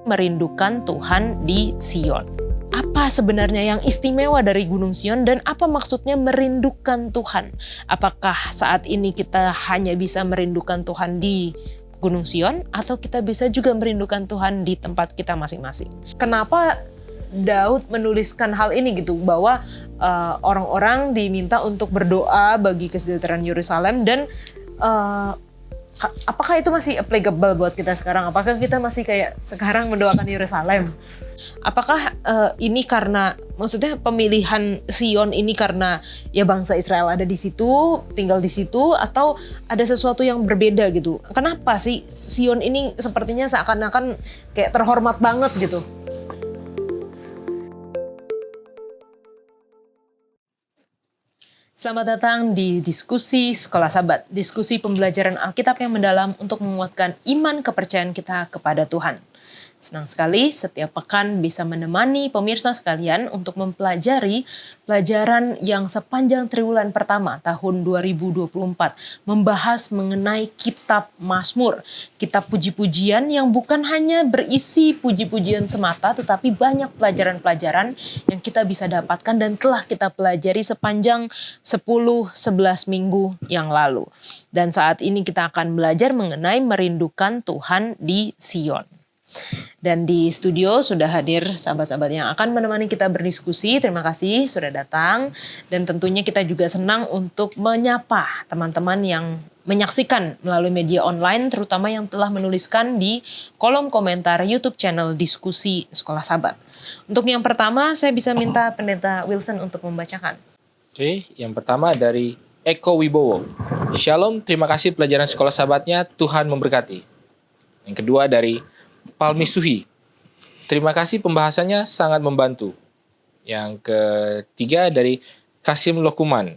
Merindukan Tuhan di Sion. Apa sebenarnya yang istimewa dari Gunung Sion dan apa maksudnya merindukan Tuhan? Apakah saat ini kita hanya bisa merindukan Tuhan di Gunung Sion atau kita bisa juga merindukan Tuhan di tempat kita masing-masing? Kenapa Daud menuliskan hal ini gitu, bahwa orang-orang diminta untuk berdoa bagi kesejahteraan Yerusalem dan apakah itu masih applicable buat kita sekarang? Apakah kita masih kayak sekarang mendoakan Yerusalem? Apakah ini karena, maksudnya pemilihan Sion ini karena ya bangsa Israel ada di situ, tinggal di situ, atau ada sesuatu yang berbeda gitu? Kenapa sih Sion ini sepertinya seakan-akan kayak terhormat banget gitu? Selamat datang di Diskusi Sekolah Sabat, diskusi pembelajaran Alkitab yang mendalam untuk menguatkan iman kepercayaan kita kepada Tuhan. Senang sekali setiap pekan bisa menemani pemirsa sekalian untuk mempelajari pelajaran yang sepanjang triwulan pertama tahun 2024 membahas mengenai kitab Mazmur, kitab puji-pujian yang bukan hanya berisi puji-pujian semata tetapi banyak pelajaran-pelajaran yang kita bisa dapatkan dan telah kita pelajari sepanjang 10-11 minggu yang lalu. Dan saat ini kita akan belajar mengenai merindukan Tuhan di Sion. Dan di studio sudah hadir sahabat-sahabat yang akan menemani kita berdiskusi. Terima kasih sudah datang. Dan tentunya kita juga senang untuk menyapa teman-teman yang menyaksikan melalui media online, terutama yang telah menuliskan di kolom komentar YouTube channel Diskusi Sekolah Sabat. Untuk yang pertama, saya bisa minta Pendeta Wilson untuk membacakan. Oke, yang pertama dari Eko Wibowo. Shalom, terima kasih pelajaran Sekolah Sabatnya, Tuhan memberkati. Yang kedua dari Palmi Suhi. Terima kasih pembahasannya sangat membantu. Yang ketiga dari Kasim Lokuman.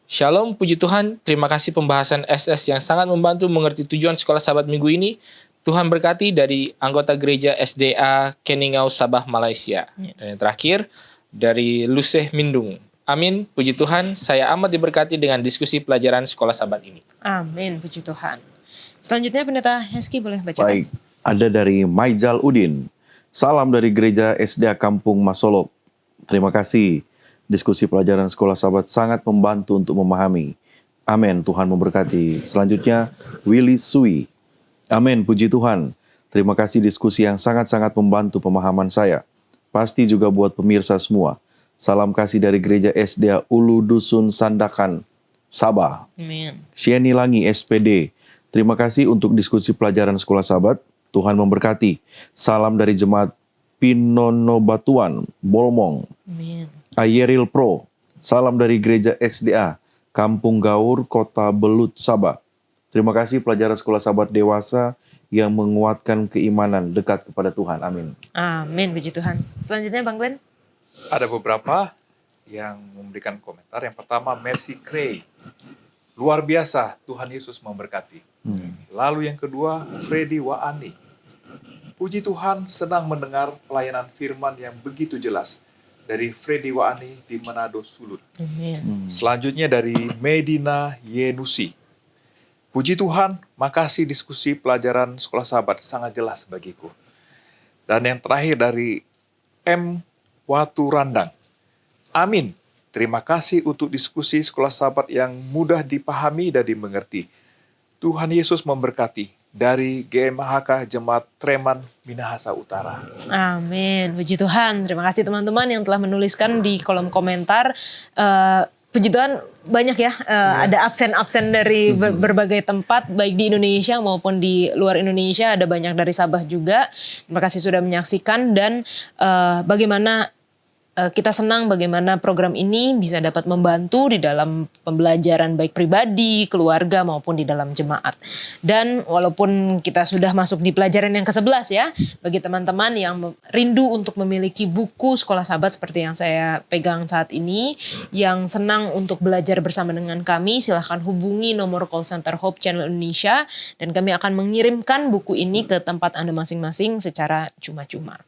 Shalom, puji Tuhan, terima kasih pembahasan SS yang sangat membantu mengerti tujuan Sekolah Sabat minggu ini. Tuhan berkati, dari anggota gereja SDA Keningau, Sabah, Malaysia. Dan yang terakhir dari Luseh Mindung. Amin, puji Tuhan, saya amat diberkati dengan diskusi pelajaran Sekolah Sabat ini. Amin, puji Tuhan. Selanjutnya Pendeta Heski boleh bacakan. Baik, ada dari Maijal Udin. Salam dari gereja SDA Kampung Masolok. Terima kasih. Diskusi pelajaran Sekolah Sabat sangat membantu untuk memahami. Amin, Tuhan memberkati. Selanjutnya, Willy Sui. Amin, puji Tuhan. Terima kasih diskusi yang sangat-sangat membantu pemahaman saya. Pasti juga buat pemirsa semua. Salam kasih dari gereja SDA Ulu Dusun Sandakan, Sabah. Amin. Sieni Langi, SPD. Terima kasih untuk diskusi pelajaran Sekolah Sabat. Tuhan memberkati. Salam dari jemaat Pinonobatuan, Bolmong. Amin. Ayeril Pro. Salam dari gereja SDA Kampung Gaur, Kota Belut, Sabah. Terima kasih pelajaran Sekolah Sabat dewasa yang menguatkan keimanan dekat kepada Tuhan. Amin. Amin, puji Tuhan. Selanjutnya Bang Glenn. Ada beberapa yang memberikan komentar. Yang pertama, Mercy Cray. Luar biasa, Tuhan Yesus memberkati. Lalu yang kedua, Freddy Waani. Puji Tuhan, senang mendengar pelayanan firman yang begitu jelas dari Freddy Waani di Manado, Sulut. Amin. Selanjutnya dari Medina Yenusi. Puji Tuhan, makasih diskusi pelajaran Sekolah Sabat sangat jelas bagiku. Dan yang terakhir dari M. Watu Randang. Amin. Terima kasih untuk diskusi Sekolah Sabat yang mudah dipahami dan dimengerti. Tuhan Yesus memberkati. Dari GMHK Jemaat Treman, Minahasa Utara. Amin. Puji Tuhan. Terima kasih teman-teman yang telah menuliskan di kolom komentar. Puji Tuhan banyak ya. Ada absen-absen dari berbagai tempat, baik di Indonesia maupun di luar Indonesia. Ada banyak dari Sabah juga. Terima kasih sudah menyaksikan dan bagaimana kita senang bagaimana program ini bisa dapat membantu di dalam pembelajaran baik pribadi, keluarga maupun di dalam jemaat. Dan walaupun kita sudah masuk di pelajaran yang ke-11 ya, bagi teman-teman yang rindu untuk memiliki buku Sekolah Sabat seperti yang saya pegang saat ini, yang senang untuk belajar bersama dengan kami, silahkan hubungi nomor call center Hope Channel Indonesia dan kami akan mengirimkan buku ini ke tempat Anda masing-masing secara cuma-cuma.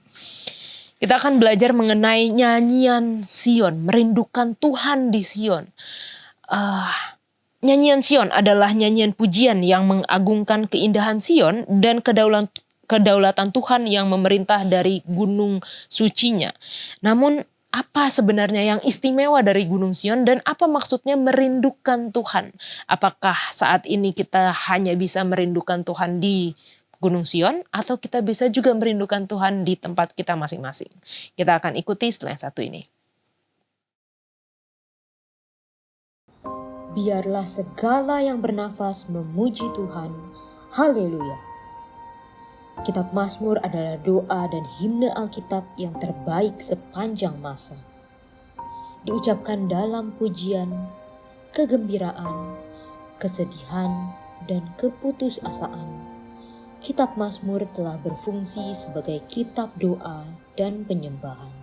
Kita akan belajar mengenai nyanyian Sion, merindukan Tuhan di Sion. Nyanyian Sion adalah nyanyian pujian yang mengagungkan keindahan Sion dan kedaulatan Tuhan yang memerintah dari gunung sucinya. Namun apa sebenarnya yang istimewa dari Gunung Sion dan apa maksudnya merindukan Tuhan? Apakah saat ini kita hanya bisa merindukan Tuhan di Gunung Sion atau kita bisa juga merindukan Tuhan di tempat kita masing-masing? Kita akan ikuti setelah yang satu ini. Biarlah segala yang bernafas memuji Tuhan. Haleluya. Kitab Mazmur adalah doa dan himne Alkitab yang terbaik sepanjang masa. Diucapkan dalam pujian, kegembiraan, kesedihan, dan keputusasaan. Kitab Mazmur telah berfungsi sebagai kitab doa dan penyembahan.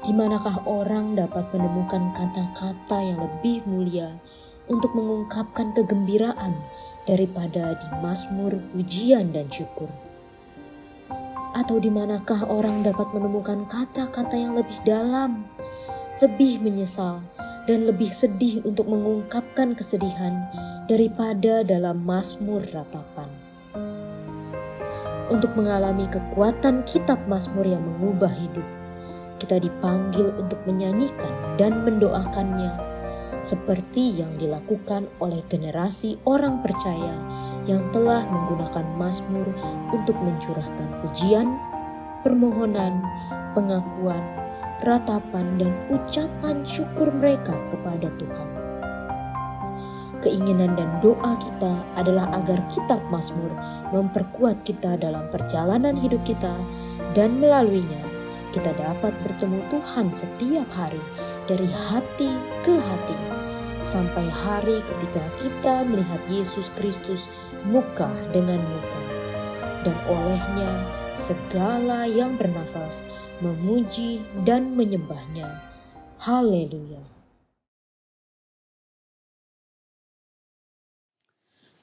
Di manakah orang dapat menemukan kata-kata yang lebih mulia untuk mengungkapkan kegembiraan daripada di Mazmur pujian dan syukur? Atau di manakah orang dapat menemukan kata-kata yang lebih dalam, lebih menyesal, dan lebih sedih untuk mengungkapkan kesedihan daripada dalam Mazmur ratapan? Untuk mengalami kekuatan kitab Mazmur yang mengubah hidup, kita dipanggil untuk menyanyikan dan mendoakannya seperti yang dilakukan oleh generasi orang percaya yang telah menggunakan Mazmur untuk mencurahkan pujian, permohonan, pengakuan, ratapan, dan ucapan syukur mereka kepada Tuhan. Keinginan dan doa kita adalah agar kitab Mazmur memperkuat kita dalam perjalanan hidup kita dan melaluinya kita dapat bertemu Tuhan setiap hari dari hati ke hati sampai hari ketika kita melihat Yesus Kristus muka dengan muka. Dan olehnya segala yang bernafas memuji dan menyembahnya. Haleluya.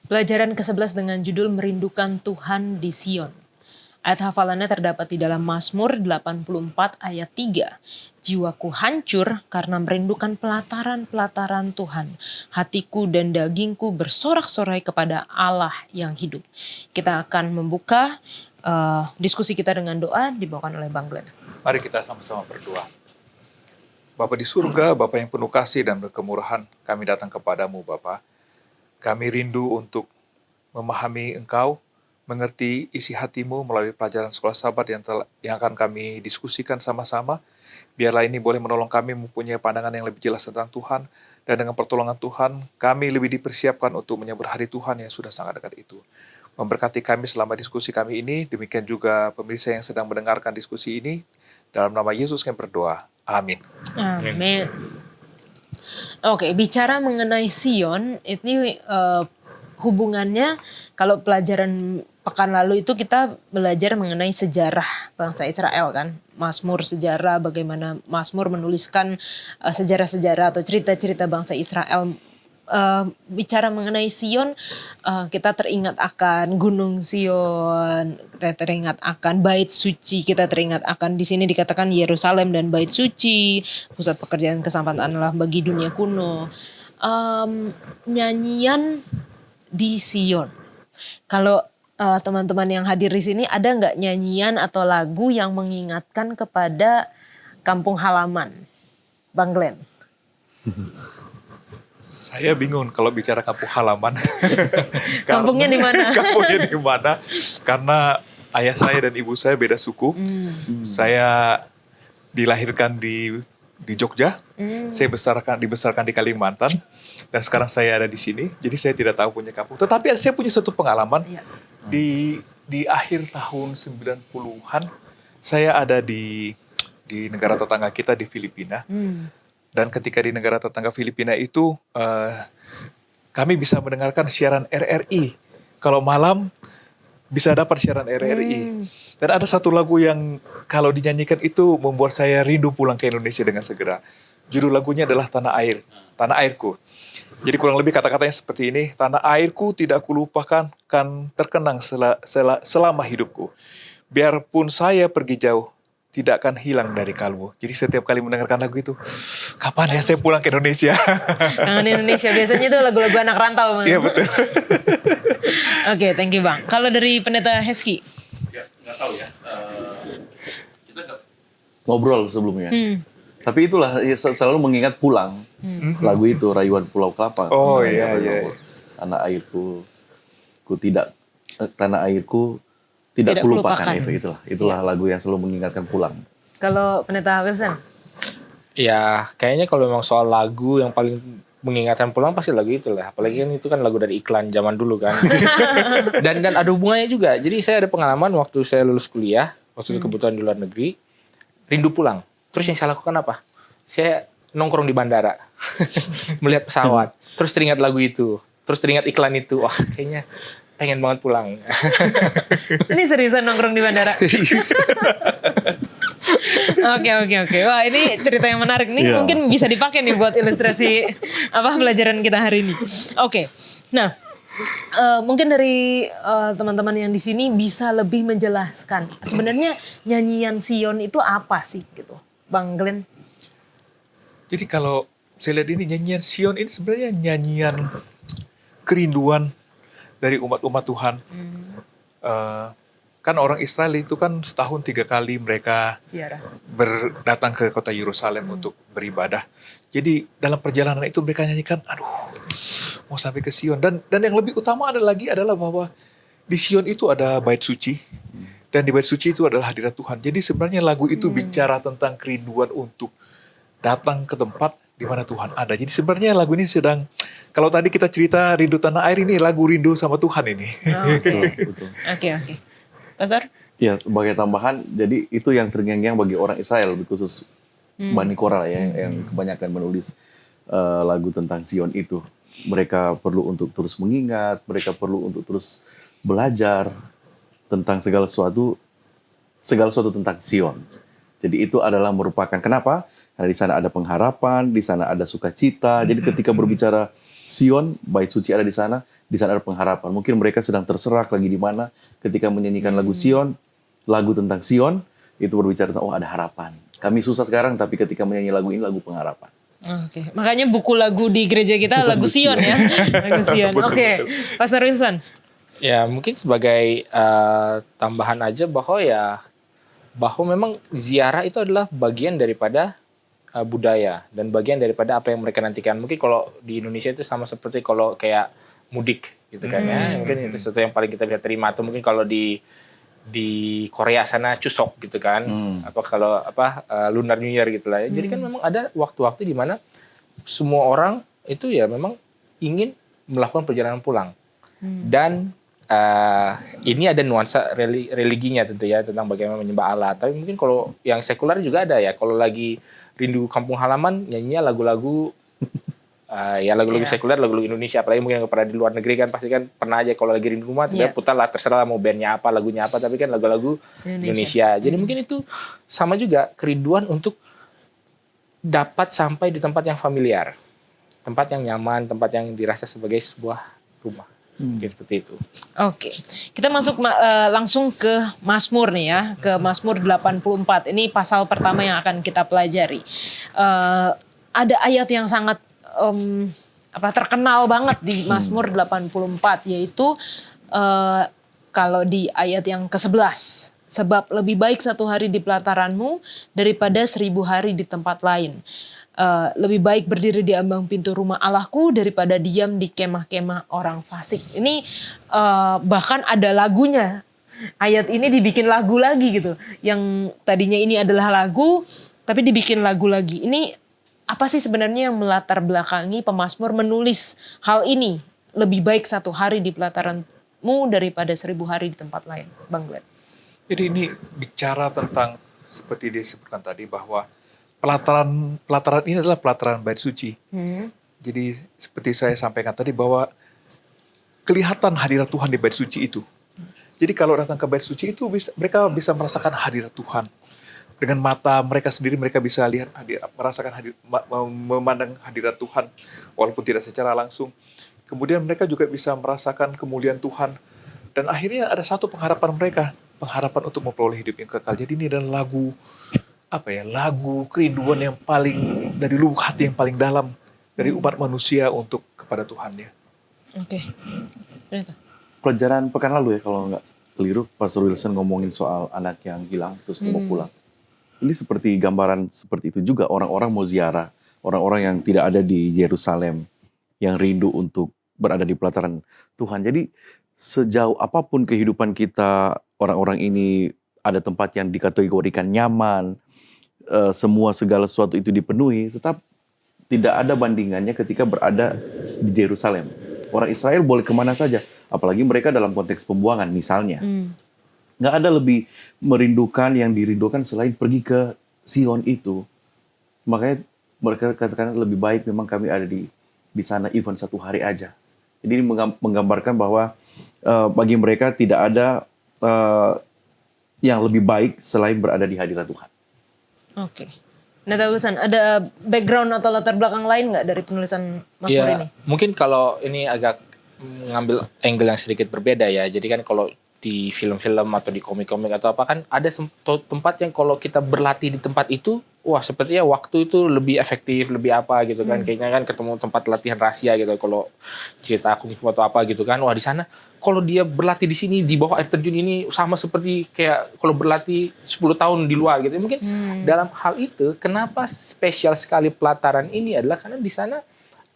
Pelajaran ke-11 dengan judul Merindukan Tuhan di Sion. Ayat hafalannya terdapat di dalam Mazmur 84 ayat 3. Jiwaku hancur karena merindukan pelataran-pelataran Tuhan. Hatiku dan dagingku bersorak-sorai kepada Allah yang hidup. Kita akan membuka diskusi kita dengan doa dibawakan oleh Bang Glenn. Mari kita sama-sama berdoa. Bapa di surga, Bapa yang penuh kasih dan berkemurahan, kami datang kepadamu Bapa. Kami rindu untuk memahami Engkau, mengerti isi hatimu melalui pelajaran sekolah Sabat yang akan kami diskusikan sama-sama. Biarlah ini boleh menolong kami mempunyai pandangan yang lebih jelas tentang Tuhan. Dan dengan pertolongan Tuhan, kami lebih dipersiapkan untuk menyambut hari Tuhan yang sudah sangat dekat itu. Memberkati kami selama diskusi kami ini, demikian juga pemirsa yang sedang mendengarkan diskusi ini. Dalam nama Yesus kami berdoa. Amin. Amin. Oke, bicara mengenai Sion, ini hubungannya kalau pelajaran pekan lalu itu kita belajar mengenai sejarah bangsa Israel kan. Mazmur sejarah, bagaimana Mazmur menuliskan sejarah-sejarah atau cerita-cerita bangsa Israel. Bicara mengenai Sion, kita teringat akan Gunung Sion, kita teringat akan Bait Suci, kita teringat akan di sini dikatakan Yerusalem dan Bait Suci, pusat pekerjaan keselamatan Allah bagi dunia kuno. Nyanyian di Sion. Kalau teman-teman yang hadir di sini ada nggak nyanyian atau lagu yang mengingatkan kepada kampung halaman, Bang Glenn? Saya bingung kalau bicara kampung halaman. Kampungnya di mana? Kampungnya di mana? Karena ayah saya dan ibu saya beda suku. Saya dilahirkan di Jogja. Saya dibesarkan di Kalimantan. Dan sekarang saya ada di sini. Jadi saya tidak tahu punya kampung. Tetapi saya punya satu pengalaman. Iya. Di akhir tahun 90-an, saya ada di negara tetangga kita di Filipina. Dan ketika di negara tetangga Filipina itu, kami bisa mendengarkan siaran RRI. Kalau malam, bisa dapat siaran RRI. Dan ada satu lagu yang kalau dinyanyikan itu membuat saya rindu pulang ke Indonesia dengan segera. Judul lagunya adalah Tanah Air, Tanah Airku. Jadi kurang lebih kata-katanya seperti ini, tanah airku tidak kulupakan, kan terkenang selama hidupku. Biarpun saya pergi jauh, tidak akan hilang dari kalbu. Jadi setiap kali mendengarkan lagu itu, kapan ya saya pulang ke Indonesia? Kangen Indonesia biasanya itu lagu-lagu anak rantau. Iya betul. Oke, thank you Bang. Kalau dari Pendeta Heski? Ya, nggak tahu ya. Kita nggak ngobrol sebelumnya. Tapi itulah ya, selalu mengingat pulang. Lagu itu Rayuan Pulau Kelapa. Oh Misalnya, iya. Tanah airku, tanah airku tidak Tidak kulupakan. kulupakan. Itulah lagu yang selalu mengingatkan pulang. Kalau Pendeta Wilson? Ya, kayaknya kalau memang soal lagu yang paling mengingatkan pulang pasti lagu itu lah. Apalagi kan itu kan lagu dari iklan zaman dulu kan. dan ada hubungannya juga. Jadi saya ada pengalaman waktu saya lulus kuliah, waktu itu kebetulan di luar negeri, rindu pulang. Terus yang saya lakukan apa? Saya nongkrong di bandara, melihat pesawat, terus teringat lagu itu, terus teringat iklan itu. Wah, kayaknya pengen banget pulang. Ini seriusan nongkrong di bandara? Serius. Oke. Wah, ini cerita yang menarik nih. Iya. Mungkin bisa dipakai nih buat ilustrasi pelajaran kita hari ini. Oke. Nah, mungkin dari teman-teman yang di sini bisa lebih menjelaskan sebenarnya nyanyian Sion itu apa sih gitu, Bang Glenn? Jadi kalau saya lihat ini nyanyian Sion ini sebenarnya nyanyian kerinduan dari umat-umat Tuhan. Kan orang Israel itu kan setahun 3 kali mereka Ziarah. datang ke kota Yerusalem untuk beribadah. Jadi dalam perjalanan itu mereka nyanyikan, aduh mau sampai ke Sion. Dan yang lebih utama adalah bahwa di Sion itu ada bait suci. Dan di bait suci itu adalah hadirat Tuhan. Jadi sebenarnya lagu itu bicara tentang kerinduan untuk datang ke tempat di mana Tuhan ada. Jadi sebenarnya lagu ini sedang, kalau tadi kita cerita rindu tanah air, ini lagu rindu sama Tuhan ini. Betul. Oke. Pastor? Ya, sebagai tambahan, jadi itu yang terngiang-ngiang bagi orang Israel, khusus Bani Korah yang kebanyakan menulis lagu tentang Sion itu. Mereka perlu untuk terus mengingat, mereka perlu untuk terus belajar tentang segala sesuatu tentang Sion. Jadi itu adalah merupakan, kenapa? Karena di sana ada pengharapan, di sana ada sukacita. Jadi ketika berbicara Sion, bait suci ada di sana ada pengharapan. Mungkin mereka sedang terserak lagi di mana ketika menyanyikan lagu Sion, lagu tentang Sion, itu berbicara tentang ada harapan. Kami susah sekarang, tapi ketika menyanyi lagu ini lagu pengharapan. Oke. Makanya buku lagu di gereja kita lagu Sion ya. Lagu Sion. Oke. Pastor Wilson? Ya, mungkin sebagai tambahan aja bahwa memang ziarah itu adalah bagian daripada budaya dan bagian daripada apa yang mereka nantikan. Mungkin kalau di Indonesia itu sama seperti kalau kayak mudik gitu kan ya. Mungkin itu sesuatu yang paling kita bisa terima. Atau mungkin kalau di Korea sana Chuseok gitu kan. Lunar New Year gitu lah ya. Jadi kan memang ada waktu-waktu di mana semua orang itu ya memang ingin melakukan perjalanan pulang. Dan ini ada nuansa religinya tentu ya, tentang bagaimana menyembah Allah. Tapi mungkin kalau yang sekuler juga ada ya. Kalau lagi rindu kampung halaman, nyanyinya lagu-lagu lagu-lagu sekuler, lagu-lagu Indonesia. Apalagi mungkin yang pernah di luar negeri kan pasti kan pernah aja kalau lagi rindu rumah, tiba putar lah, terserah mau bandnya apa, lagunya apa, tapi kan lagu-lagu Indonesia. Jadi mungkin itu sama juga kerinduan untuk dapat sampai di tempat yang familiar, tempat yang nyaman, tempat yang dirasa sebagai sebuah rumah. Seperti itu. Oke, kita masuk langsung ke Mazmur nih ya, ke Mazmur 84. Ini pasal pertama yang akan kita pelajari. Ada ayat yang sangat terkenal banget di Mazmur 84, yaitu kalau di ayat yang ke-11. Sebab lebih baik 1 hari di pelataranmu daripada 1000 hari di tempat lain. Lebih baik berdiri di ambang pintu rumah Allahku daripada diam di kemah-kemah orang fasik. Ini bahkan ada lagunya. Ayat ini dibikin lagu lagi gitu. Yang tadinya ini adalah lagu, tapi dibikin lagu lagi. Ini apa sih sebenarnya yang melatar belakangi pemazmur menulis hal ini? Lebih baik 1 hari di pelataranmu daripada 1000 hari di tempat lain. Bang Glenn. Jadi ini bicara tentang seperti disebutkan tadi bahwa pelataran ini adalah pelataran bait suci. Jadi seperti saya sampaikan tadi bahwa kelihatan hadirat Tuhan di bait suci itu. Jadi kalau datang ke bait suci itu mereka bisa merasakan hadirat Tuhan. Dengan mata mereka sendiri mereka bisa lihat memandang hadirat Tuhan walaupun tidak secara langsung. Kemudian mereka juga bisa merasakan kemuliaan Tuhan. Dan akhirnya ada satu pengharapan mereka. pengharapan untuk memperoleh hidup yang kekal. Jadi ini adalah lagu lagu kerinduan yang paling dari lubuk hati yang paling dalam dari umat manusia untuk kepada Tuhan ya. Oke. Ternyata. Pelajaran pekan lalu ya kalau nggak keliru, Pastor Wilson ngomongin soal anak yang hilang terus mau pulang. Ini seperti gambaran seperti itu juga, orang-orang mau ziarah, orang-orang yang tidak ada di Yerusalem, yang rindu untuk berada di pelataran Tuhan. Jadi sejauh apapun kehidupan kita, orang-orang ini ada tempat yang dikategorikan nyaman, semua segala sesuatu itu dipenuhi, tetap tidak ada bandingannya ketika berada di Yerusalem. Orang Israel boleh kemana saja, apalagi mereka dalam konteks pembuangan misalnya. Nggak ada lebih merindukan yang dirindukan selain pergi ke Sion itu. Makanya mereka katakan lebih baik memang kami ada di sana even 1 hari aja. Jadi ini menggambarkan bahwa bagi mereka tidak ada yang lebih baik selain berada di hadirat Tuhan. Oke. Nah, Wilson, ada background atau latar belakang lain nggak dari penulisan Mazmur ini? Mungkin kalau ini agak mengambil angle yang sedikit berbeda ya. Jadi kan kalau di film-film atau di komik-komik atau apa kan ada tempat yang kalau kita berlatih di tempat itu, wah sepertinya waktu itu lebih efektif, lebih apa gitu kan. Kayaknya kan ketemu tempat latihan rahasia gitu kalau cerita kungfu atau apa gitu kan. Wah di sana kalau dia berlatih di sini di bawah air terjun ini sama seperti kayak kalau berlatih 10 tahun di luar gitu. Mungkin dalam hal itu kenapa spesial sekali pelataran ini adalah karena di sana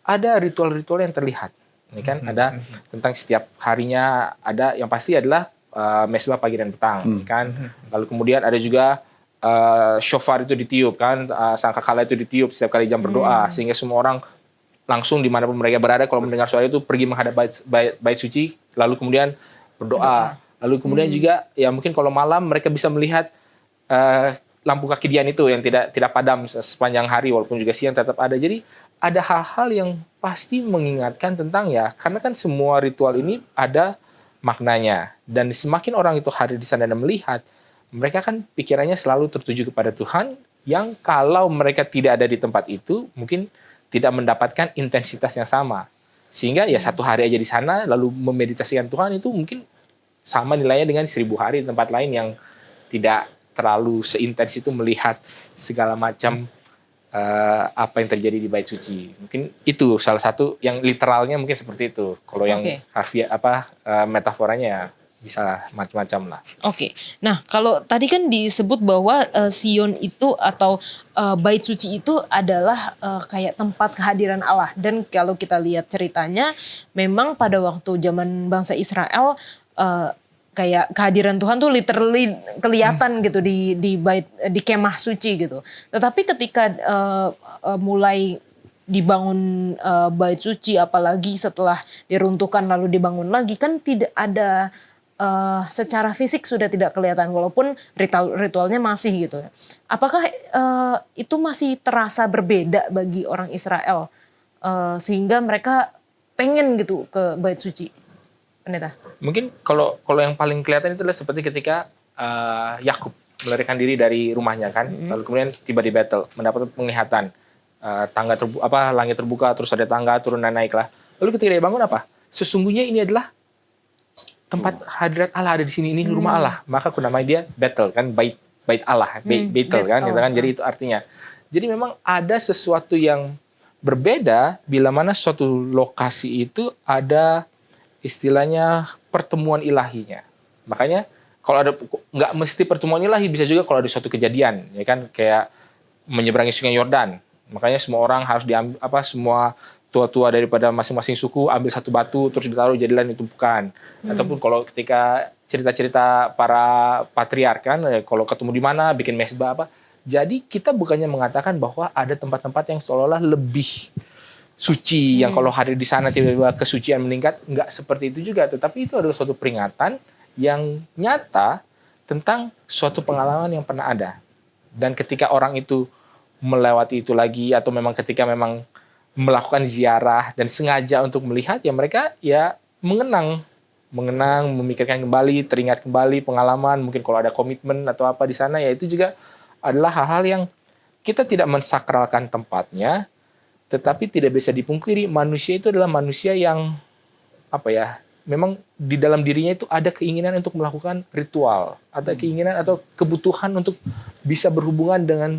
ada ritual-ritual yang terlihat. Ini kan ada tentang setiap harinya ada yang pasti adalah mesbah pagi dan petang kan. Lalu kemudian ada juga shofar itu ditiup kan, sangkakala itu ditiup setiap kali jam berdoa sehingga semua orang langsung dimanapun mereka berada kalau mendengar suara itu pergi menghadap bait suci lalu kemudian berdoa. Lalu kemudian juga ya mungkin kalau malam mereka bisa melihat lampu kaki dian itu yang tidak padam sepanjang hari walaupun juga siang tetap ada. Jadi ada hal-hal yang pasti mengingatkan tentang ya karena kan semua ritual ini ada maknanya dan semakin orang itu hadir di sana dan melihat mereka kan pikirannya selalu tertuju kepada Tuhan yang kalau mereka tidak ada di tempat itu mungkin tidak mendapatkan intensitas yang sama sehingga ya 1 hari aja di sana lalu memeditasikan Tuhan itu mungkin sama nilainya dengan 1000 hari di tempat lain yang tidak terlalu seintens itu melihat segala macam apa yang terjadi di bait suci. Mungkin itu salah satu yang literalnya mungkin seperti itu. Kalau yang harfiah metaforanya ya bisa macam-macam lah. Oke. Nah, kalau tadi kan disebut bahwa Sion itu atau bait suci itu adalah kayak tempat kehadiran Allah dan kalau kita lihat ceritanya memang pada waktu zaman bangsa Israel kayak kehadiran Tuhan tuh literally kelihatan gitu di bait di kemah suci gitu. Tetapi ketika mulai dibangun bait suci apalagi setelah diruntuhkan lalu dibangun lagi kan tidak ada secara fisik sudah tidak kelihatan walaupun ritualnya masih gitu. Apakah itu masih terasa berbeda bagi orang Israel sehingga mereka pengen gitu ke bait suci? Pendeta. Mungkin kalau yang paling kelihatan itu adalah seperti ketika Yakub melarikan diri dari rumahnya kan, lalu kemudian tiba di Betel mendapat penglihatan langit terbuka terus ada tangga turun dan naik lah. Lalu ketika dia bangun apa? Sesungguhnya ini adalah tempat hadirat Allah ada di sini, ini rumah Allah. Maka aku namai dia Betel kan, bait Allah, Betel kan, gitu kan. Jadi itu artinya. Jadi memang ada sesuatu yang berbeda bila mana suatu lokasi itu ada istilahnya pertemuan ilahinya. Makanya kalau ada nggak mesti pertemuan ilahi, bisa juga kalau ada suatu kejadian, ya kan kayak menyeberangi Sungai Yordan. Makanya semua orang harus diambil semua tua-tua daripada masing-masing suku ambil satu batu terus ditaruh jadilah tumpukan. Ataupun kalau ketika cerita-cerita para patriark kan, kalau ketemu di mana bikin mesbah apa. Jadi kita bukannya mengatakan bahwa ada tempat-tempat yang seolah-olah lebih suci yang kalau hadir di sana tiba-tiba kesucian meningkat, enggak seperti itu juga, tetapi itu adalah suatu peringatan yang nyata tentang suatu pengalaman yang pernah ada. Dan ketika orang itu melewati itu lagi atau memang ketika memang melakukan ziarah dan sengaja untuk melihat ya mereka ya mengenang, memikirkan kembali, teringat kembali pengalaman, mungkin kalau ada komitmen atau apa di sana ya itu juga adalah hal-hal yang kita tidak mensakralkan tempatnya. Tetapi tidak bisa dipungkiri manusia itu adalah manusia yang memang di dalam dirinya itu ada keinginan untuk melakukan ritual, ada keinginan atau kebutuhan untuk bisa berhubungan dengan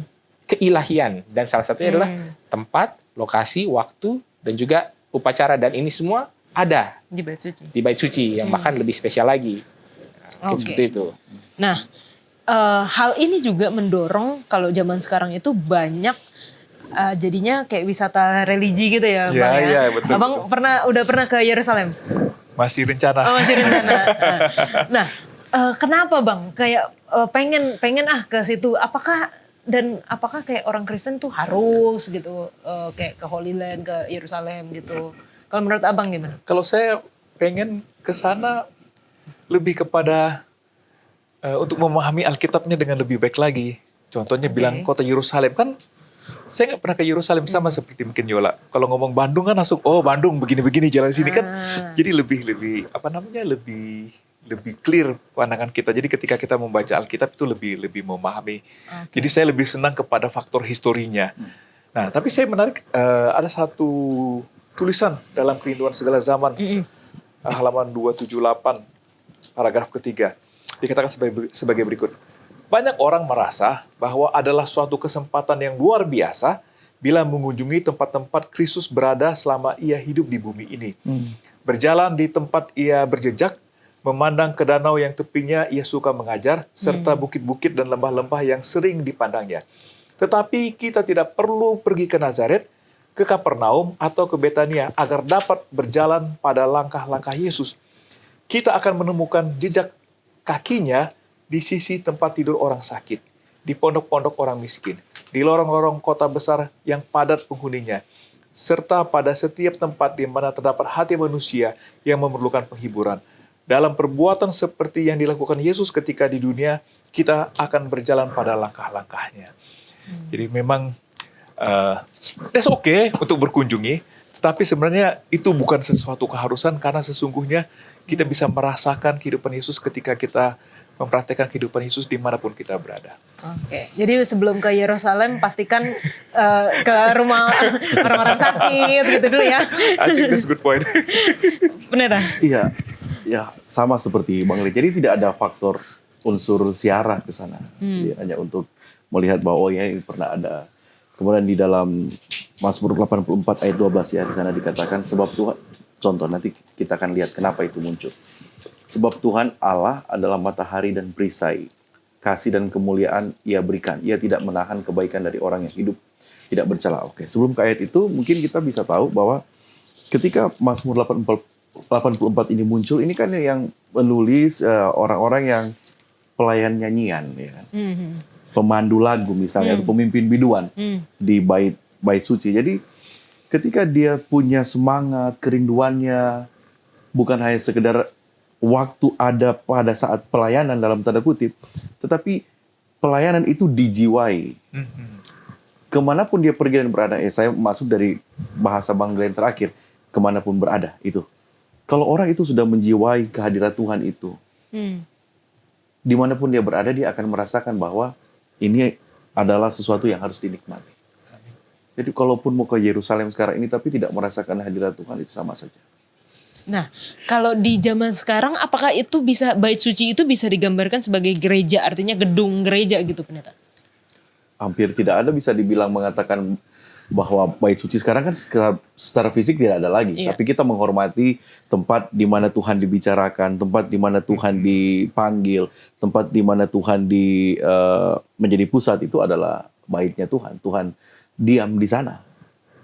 keilahian, dan salah satunya adalah tempat, lokasi, waktu, dan juga upacara, dan ini semua ada Di bait suci. di bait suci yang bahkan lebih spesial lagi. Oke. Seperti itu. Nah, hal ini juga mendorong kalau zaman sekarang itu banyak jadinya kayak wisata religi gitu ya, Iya, Bang ya. iya, betul, Abang betul. udah pernah ke Yerusalem? Masih rencana. Oh, masih rencana. Nah, kenapa Bang? Kayak pengen ke situ. Apakah kayak orang Kristen tuh harus gitu kayak ke Holy Land, ke Yerusalem gitu? Kalau menurut Abang gimana? Kalau saya pengen ke sana lebih kepada untuk memahami Alkitabnya dengan lebih baik lagi. Contohnya bilang kota Yerusalem, kan saya nggak pernah ke Yerusalem, sama seperti mungkin Yola. Kalau ngomong Bandung kan langsung, oh Bandung begini-begini jalan sini kan. Jadi lebih clear pandangan kita. Jadi ketika kita membaca Alkitab itu lebih memahami. Jadi saya lebih senang kepada faktor historinya. Nah, tapi saya menarik ada satu tulisan dalam Kerinduan Segala Zaman, halaman 278, paragraf ketiga. Dikatakan sebagai berikut. Banyak orang merasa bahwa adalah suatu kesempatan yang luar biasa bila mengunjungi tempat-tempat Kristus berada selama ia hidup di bumi ini. Berjalan di tempat ia berjejak, memandang ke danau yang tepinya ia suka mengajar, serta bukit-bukit dan lembah-lembah yang sering dipandangnya. Tetapi kita tidak perlu pergi ke Nazaret, ke Kapernaum, atau ke Betania agar dapat berjalan pada langkah-langkah Yesus. Kita akan menemukan jejak kakinya di sisi tempat tidur orang sakit, di pondok-pondok orang miskin, di lorong-lorong kota besar yang padat penghuninya, serta pada setiap tempat di mana terdapat hati manusia yang memerlukan penghiburan. Dalam perbuatan seperti yang dilakukan Yesus ketika di dunia, kita akan berjalan pada langkah-langkahnya. Jadi memang that's okay untuk berkunjungi, tetapi sebenarnya itu bukan sesuatu keharusan, karena sesungguhnya kita bisa merasakan kehidupan Yesus ketika kita mempraktekkan kehidupan Yesus dimanapun kita berada. Oke, jadi sebelum ke Yerusalem pastikan ke rumah orang-orang sakit gitu dulu ya. I think that's a good point. Benar tak? Iya, ya sama seperti Bang Lee. Jadi tidak ada faktor unsur ziarah ke sana. Jadi hanya untuk melihat bahwa oh ya ini pernah ada. Kemudian di dalam Mazmur 84 ayat 12 ya, di sana dikatakan sebab Tuhan, contoh nanti kita akan lihat kenapa itu muncul. Sebab Tuhan Allah adalah matahari dan perisai, kasih dan kemuliaan ia berikan. Ia tidak menahan kebaikan dari orang yang hidup tidak bercela. Oke, sebelum ke ayat itu mungkin kita bisa tahu bahwa ketika Mazmur 84 ini muncul, ini kan yang menulis orang-orang yang pelayan nyanyian, ya kan? Pemandu lagu misalnya, atau pemimpin biduan di bait suci. Jadi ketika dia punya semangat, kerinduannya, bukan hanya sekedar waktu ada pada saat pelayanan dalam tanda kutip, tetapi pelayanan itu dijiwai. Kemanapun dia pergi dan berada, saya masuk dari bahasa Bang Glenn terakhir, kemanapun berada itu. Kalau orang itu sudah menjiwai kehadiran Tuhan itu, dimanapun dia berada, dia akan merasakan bahwa ini adalah sesuatu yang harus dinikmati. Jadi kalaupun mau ke Yerusalem sekarang ini tapi tidak merasakan hadirat Tuhan, itu sama saja. Nah, kalau di zaman sekarang apakah itu bisa, bait suci itu bisa digambarkan sebagai gereja, artinya gedung gereja gitu pendeta? Hampir tidak ada bisa dibilang mengatakan bahwa bait suci sekarang kan secara fisik tidak ada lagi. Iya. Tapi kita menghormati tempat di mana Tuhan dibicarakan, tempat di mana Tuhan dipanggil, tempat di mana Tuhan menjadi pusat, itu adalah baitnya Tuhan. Tuhan diam di sana.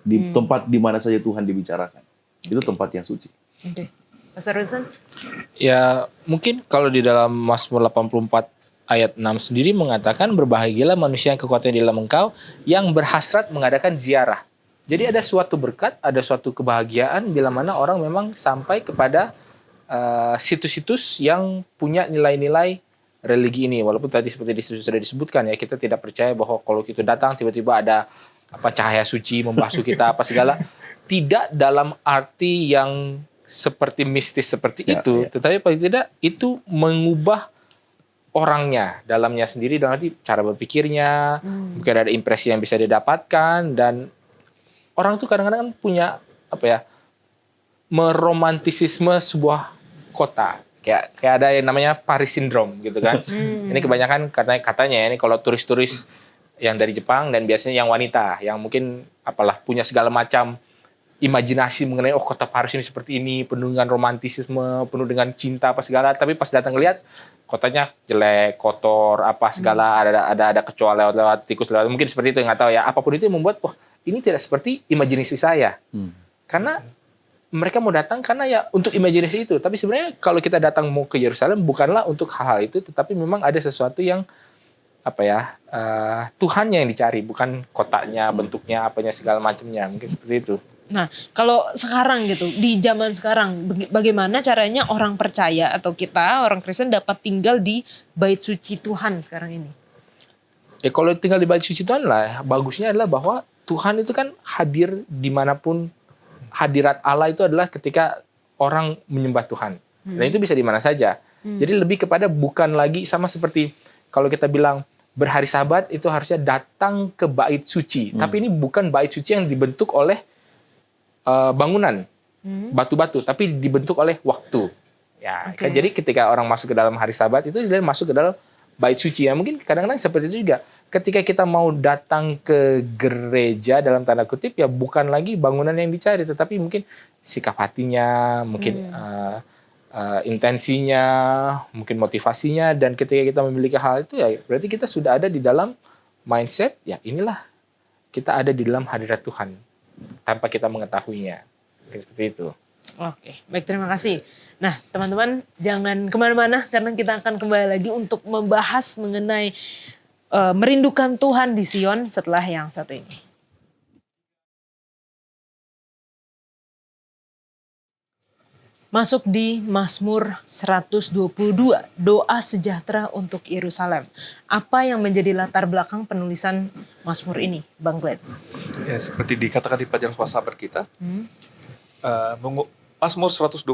Di tempat di mana saja Tuhan dibicarakan. Itu tempat yang suci. Oke. Pastor Wilson? Ya, mungkin kalau di dalam Mazmur 84 ayat 6 sendiri mengatakan, berbahagialah manusia yang kekuatannya di dalam Engkau, yang berhasrat mengadakan ziarah. Jadi ada suatu berkat, ada suatu kebahagiaan bila mana orang memang sampai kepada situs-situs yang punya nilai-nilai religi ini. Walaupun tadi seperti sudah disebutkan ya, kita tidak percaya bahwa kalau kita datang tiba-tiba ada cahaya suci membasuh kita apa segala. Tidak dalam arti yang seperti mistis seperti itu, tetapi paling tidak itu mengubah orangnya, dalamnya sendiri, dan nanti cara berpikirnya, mungkin ada impresi yang bisa didapatkan, dan orang tuh kadang-kadang kan punya meromantisisme sebuah kota. Kayak ada yang namanya Paris Syndrome gitu kan. Ini kebanyakan katanya ini kalau turis-turis yang dari Jepang dan biasanya yang wanita yang mungkin punya segala macam imajinasi mengenai kota Paris ini seperti ini, penuh dengan romantisisme, penuh dengan cinta apa segala, tapi pas datang lihat kotanya jelek, kotor, apa segala, ada kecoa lewat, tikus lewat, mungkin seperti itu, nggak tahu ya. Apapun itu yang membuat ini tidak seperti imajinasi saya. Karena mereka mau datang karena ya untuk imajinasi itu. Tapi sebenarnya kalau kita datang mau ke Yerusalem bukanlah untuk hal-hal itu, tetapi memang ada sesuatu yang Tuhannya yang dicari, bukan kotanya, bentuknya, apanya segala macamnya. Mungkin seperti itu. Nah, kalau sekarang gitu, di zaman sekarang, bagaimana caranya orang percaya atau kita, orang Kristen dapat tinggal di bait suci Tuhan sekarang ini? Ya kalau tinggal di bait suci Tuhan lah, bagusnya adalah bahwa Tuhan itu kan hadir dimanapun. Hadirat Allah itu adalah ketika orang menyembah Tuhan. Dan itu bisa di mana saja. Jadi lebih kepada bukan lagi sama seperti kalau kita bilang berhari Sabat itu harusnya datang ke bait suci. Tapi ini bukan bait suci yang dibentuk oleh bangunan, batu-batu, tapi dibentuk oleh waktu. Ya, kan, jadi ketika orang masuk ke dalam hari Sabat itu dia masuk ke dalam bait suci. Ya mungkin kadang-kadang seperti itu juga. Ketika kita mau datang ke gereja dalam tanda kutip ya bukan lagi bangunan yang dicari, tetapi mungkin sikap hatinya, mungkin intensinya, mungkin motivasinya, dan ketika kita memiliki hal itu ya berarti kita sudah ada di dalam mindset ya inilah kita ada di dalam hadirat Tuhan tanpa kita mengetahuinya. Seperti itu. Oke, baik, terima kasih. Nah, teman-teman jangan kemana-mana karena kita akan kembali lagi untuk membahas mengenai merindukan Tuhan di Sion setelah yang satu ini. Masuk di Mazmur 122, doa sejahtera untuk Yerusalem. Apa yang menjadi latar belakang penulisan Mazmur ini, Bang Glenn? Ya, seperti dikatakan di pelajaran sekolah sahabat kita, Mazmur 122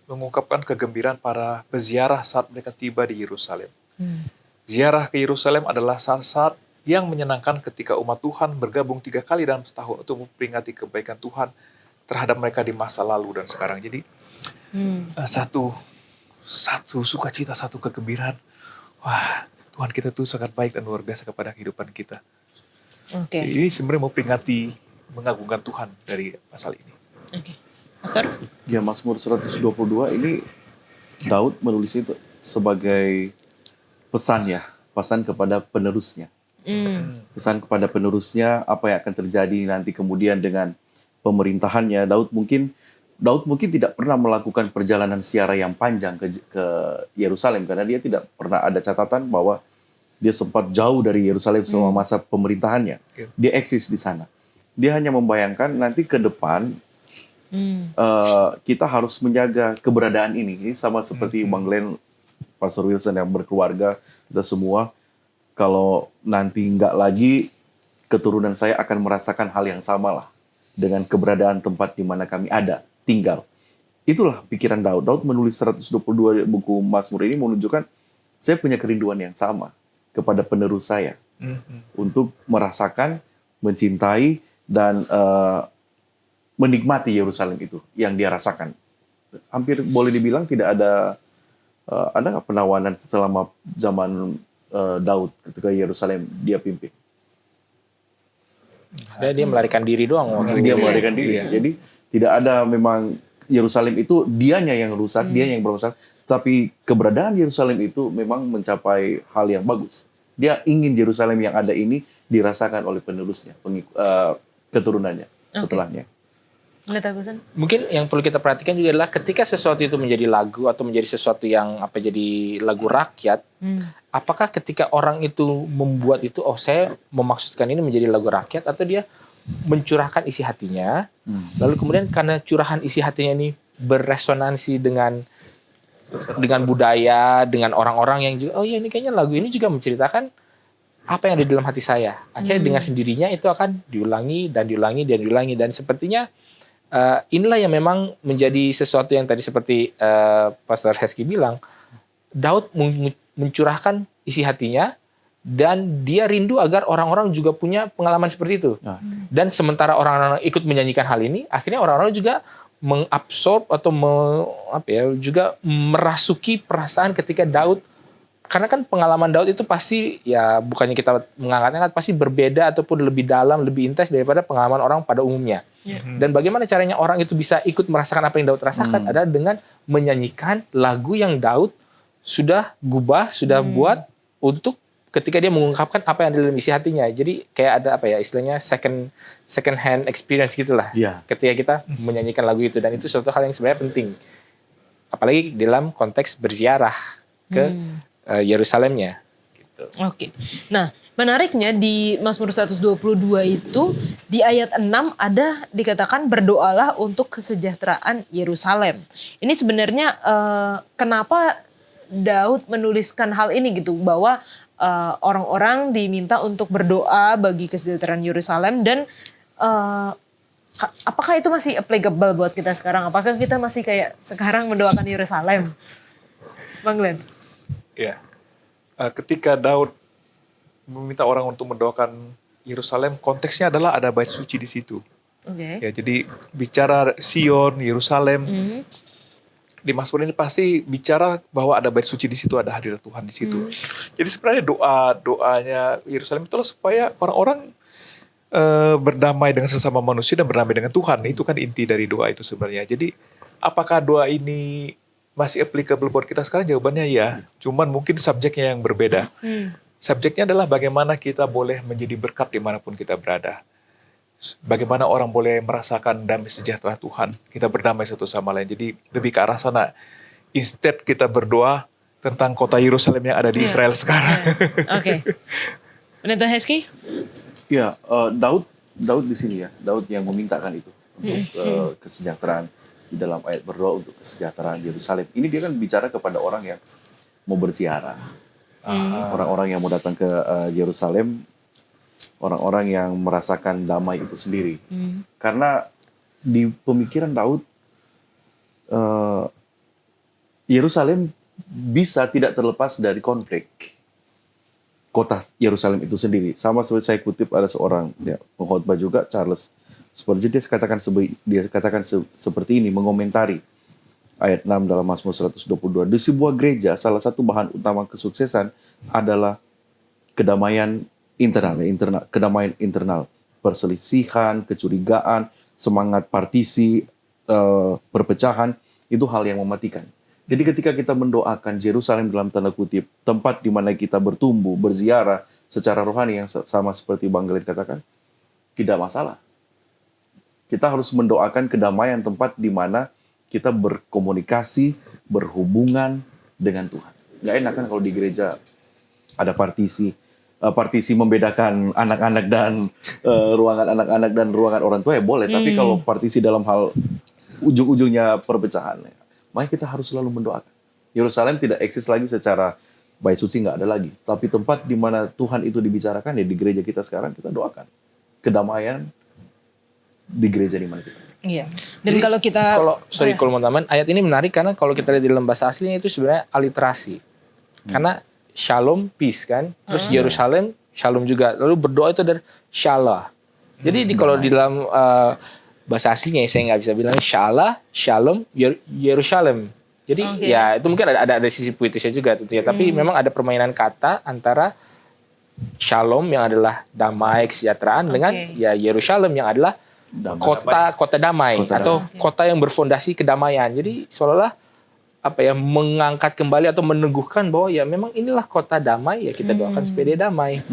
mengungkapkan kegembiraan para peziarah saat mereka tiba di Yerusalem. Ziarah ke Yerusalem adalah saat yang menyenangkan ketika umat Tuhan bergabung 3 kali dalam setahun untuk memperingati kebaikan Tuhan terhadap mereka di masa lalu dan sekarang. Jadi satu sukacita, satu kegembiraan. Wah, Tuhan kita tuh sangat baik dan luar biasa kepada kehidupan kita. Oke. Ini sebenarnya mau peringati, mengagungkan Tuhan dari pasal ini. Oke. Pastor? Ya, Mazmur 122 ini Daud menulis itu sebagai pesan kepada penerusnya. Pesan kepada penerusnya apa yang akan terjadi nanti kemudian dengan pemerintahannya. Daud mungkin tidak pernah melakukan perjalanan ziarah yang panjang ke Yerusalem karena dia tidak pernah ada catatan bahwa dia sempat jauh dari Yerusalem selama masa pemerintahannya. Dia eksis di sana. Dia hanya membayangkan nanti ke depan kita harus menjaga keberadaan ini. Ini sama seperti Bang Glenn, Pastor Wilson yang berkeluarga, kita semua, kalau nanti nggak lagi, keturunan saya akan merasakan hal yang sama lah dengan keberadaan tempat di mana kami ada, tinggal. Itulah pikiran Daud. Daud menulis 122 buku Mazmur ini menunjukkan saya punya kerinduan yang sama kepada penerus saya untuk merasakan, mencintai, dan menikmati Yerusalem itu yang dia rasakan. Hampir boleh dibilang tidak ada nggak penawanan selama zaman Daud ketika Yerusalem dia pimpin. Dia melarikan diri doang. Dia melarikan diri. Jadi tidak ada memang Yerusalem itu dianya yang rusak, dia yang bermasalah. Tapi keberadaan Yerusalem itu memang mencapai hal yang bagus. Dia ingin Yerusalem yang ada ini dirasakan oleh penerusnya, keturunannya setelahnya. Mungkin yang perlu kita perhatikan juga adalah ketika sesuatu itu menjadi lagu atau menjadi sesuatu yang jadi lagu rakyat, apakah ketika orang itu membuat itu, saya memaksudkan ini menjadi lagu rakyat, atau dia mencurahkan isi hatinya, lalu kemudian karena curahan isi hatinya ini beresonansi dengan budaya, dengan orang-orang yang juga, ini kayaknya lagu ini juga menceritakan apa yang ada di dalam hati saya. Akhirnya dengan sendirinya itu akan diulangi dan diulangi dan diulangi, dan sepertinya inilah yang memang menjadi sesuatu yang tadi seperti Pastor Heski bilang, Daud mencurahkan isi hatinya dan dia rindu agar orang-orang juga punya pengalaman seperti itu. Dan sementara orang-orang ikut menyanyikan hal ini, akhirnya orang-orang juga mengabsorb atau juga merasuki perasaan ketika Daud, karena kan pengalaman Daud itu pasti ya bukannya kita mengangkatnya kan pasti berbeda ataupun lebih dalam, lebih intens daripada pengalaman orang pada umumnya. Dan bagaimana caranya orang itu bisa ikut merasakan apa yang Daud rasakan adalah dengan menyanyikan lagu yang Daud sudah gubah, sudah buat untuk ketika dia mengungkapkan apa yang ada dalam isi hatinya. Jadi kayak ada istilahnya second hand experience gitulah. Ketika kita menyanyikan lagu itu, dan itu suatu hal yang sebenarnya penting. Apalagi dalam konteks berziarah ke Yerusalemnya. Gitu. Oke. Nah, menariknya di Mazmur 122 itu di ayat 6 ada dikatakan berdoalah untuk kesejahteraan Yerusalem. Ini sebenarnya kenapa Daud menuliskan hal ini gitu, bahwa orang-orang diminta untuk berdoa bagi kesejahteraan Yerusalem, dan apakah itu masih applicable buat kita sekarang? Apakah kita masih kayak sekarang mendoakan Yerusalem? Bang Glenn? Ya, ketika Daud meminta orang untuk mendoakan Yerusalem, konteksnya adalah ada bait suci di situ. Ya, jadi bicara Sion, Yerusalem, di Mazmur ini pasti bicara bahwa ada bait suci di situ, ada hadirat Tuhan di situ. Jadi sebenarnya doanya Yerusalem itulah supaya orang-orang berdamai dengan sesama manusia dan berdamai dengan Tuhan. Itu kan inti dari doa itu sebenarnya. Jadi apakah doa ini masih applicable buat kita sekarang? Jawabannya ya. Cuman mungkin subjeknya yang berbeda. Subjeknya adalah bagaimana kita boleh menjadi berkat dimanapun kita berada. Bagaimana orang boleh merasakan damai sejahtera Tuhan. Kita berdamai satu sama lain. Jadi lebih ke arah sana. Instead kita berdoa tentang kota Yerusalem yang ada di Israel sekarang. Oke. Pendeta Heski? Ya, Daud di sini ya. Daud yang memintakan itu untuk kesejahteraan. Di dalam ayat berdoa untuk kesejahteraan Yerusalem. Ini dia kan bicara kepada orang yang mau berziarah. Orang-orang yang mau datang ke Yerusalem, orang-orang yang merasakan damai itu sendiri. Karena di pemikiran Daud, Yerusalem bisa tidak terlepas dari konflik. Kota Yerusalem itu sendiri. Sama seperti saya kutip ada seorang pengkhotbah juga, Charles Spurgeon, dia katakan seperti ini, mengomentari ayat 6 dalam Mazmur 122. Di sebuah gereja, salah satu bahan utama kesuksesan adalah kedamaian internal. Perselisihan, kecurigaan, semangat partisi, perpecahan, itu hal yang mematikan. Jadi ketika kita mendoakan Yerusalem dalam tanda kutip, tempat di mana kita bertumbuh, berziarah secara rohani yang sama seperti Bang Glenn katakan, tidak masalah. Kita harus mendoakan kedamaian tempat di mana kita berkomunikasi, berhubungan dengan Tuhan. Gak enak kan kalau di gereja ada partisi membedakan anak-anak dan ruangan anak-anak dan ruangan orang tua ya boleh. Tapi kalau partisi dalam hal ujung-ujungnya perpecahan, makanya kita harus selalu mendoakan. Yerusalem tidak eksis lagi secara bait suci, nggak ada lagi. Tapi tempat di mana Tuhan itu dibicarakan ya di gereja kita sekarang, kita doakan kedamaian di gereja di mana kita. Iya. Dan jadi, kalau mau tambahan, ayat ini menarik karena kalau kita lihat di dalam bahasa aslinya itu sebenarnya aliterasi. Karena shalom, peace kan. Terus Yerusalem, shalom juga. Lalu berdoa itu dari shalom. Jadi kalau di dalam bahasa aslinya saya nggak bisa bilang shalom, Yerusalem. Jadi ya itu mungkin ada sisi puitisnya juga tentunya. Tapi memang ada permainan kata antara shalom yang adalah damai, kesejahteraan dengan ya Yerusalem yang adalah kota damai atau kota yang berfondasi kedamaian. Jadi seolah-olah mengangkat kembali atau meneguhkan bahwa ya memang inilah kota damai, ya kita doakan supaya dia damai.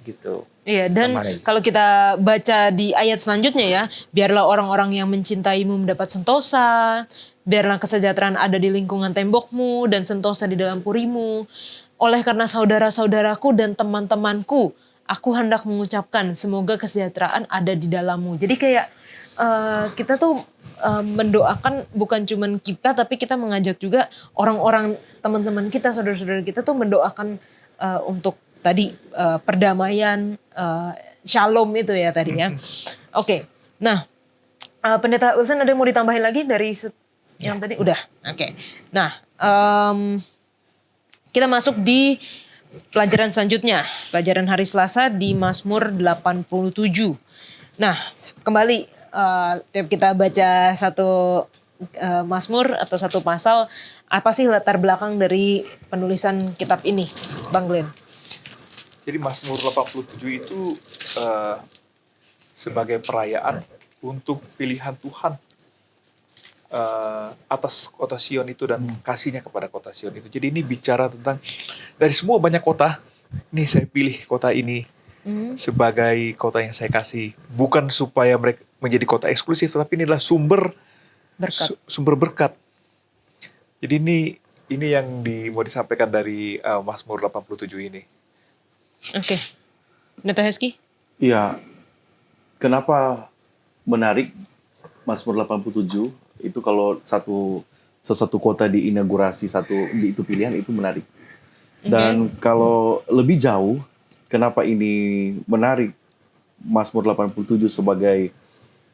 Gitu. Iya, dan kalau kita baca di ayat selanjutnya ya, biarlah orang-orang yang mencintaimu mendapat sentosa, biarlah kesejahteraan ada di lingkungan tembokmu dan sentosa di dalam purimu. Oleh karena saudara-saudaraku dan teman-temanku, aku hendak mengucapkan semoga kesejahteraan ada di dalammu. Jadi kayak kita tuh mendoakan bukan cuman kita, tapi kita mengajak juga orang-orang, teman-teman kita, saudara-saudara kita tuh mendoakan untuk tadi perdamaian, shalom itu ya tadi ya. Oke. Nah, Pendeta Wilson ada yang mau ditambahin lagi dari yang tadi? Udah. Oke. Nah, kita masuk di pelajaran selanjutnya, pelajaran hari Selasa di Mazmur 87. Nah, kembali tiap kita baca satu Mazmur atau satu pasal, apa sih latar belakang dari penulisan kitab ini, Bang Glenn? Jadi Mazmur 87 itu sebagai perayaan untuk pilihan Tuhan atas kota Sion itu dan kasihnya kepada kota Sion itu. Jadi ini bicara tentang dari semua banyak kota, ini saya pilih kota ini sebagai kota yang saya kasih. Bukan supaya mereka menjadi kota eksklusif, tapi ini adalah sumber berkat. Jadi ini yang mau disampaikan dari Mazmur 87 ini. Oke. Pendeta Heski? Iya, kenapa menarik Mazmur 87 itu kalau sesuatu kota diinaugurasi itu pilihan itu menarik. Dan kalau lebih jauh, kenapa ini menarik Mazmur 87 sebagai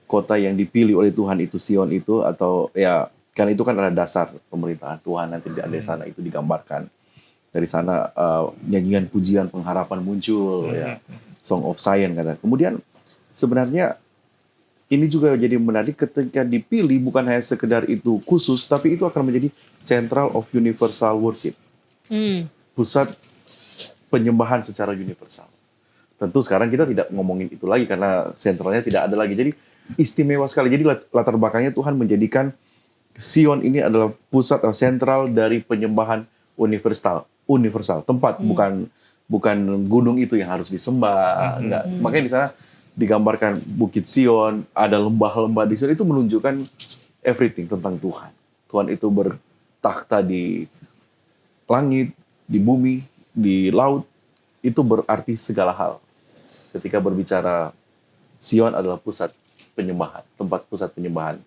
kota yang dipilih oleh Tuhan itu Sion itu, atau ya kan itu kan ada dasar pemerintahan Tuhan, nanti di sana itu digambarkan. Dari sana nyanyian pujian pengharapan muncul, ya, Song of Zion kata. Kemudian sebenarnya ini juga jadi menarik ketika dipilih bukan hanya sekedar itu khusus, tapi itu akan menjadi central of universal worship. Pusat penyembahan secara universal. Tentu sekarang kita tidak ngomongin itu lagi karena sentralnya tidak ada lagi. Jadi istimewa sekali. Jadi latar belakangnya Tuhan menjadikan Sion ini adalah pusat atau sentral dari penyembahan universal. Tempat, bukan gunung itu yang harus disembah. Enggak. Makanya di sana digambarkan Bukit Sion, ada lembah-lembah di Sion, itu menunjukkan everything tentang Tuhan. Tuhan itu bertakhta di langit, di bumi, di laut, itu berarti segala hal. Ketika berbicara Sion adalah pusat penyembahan, tempat pusat penyembahan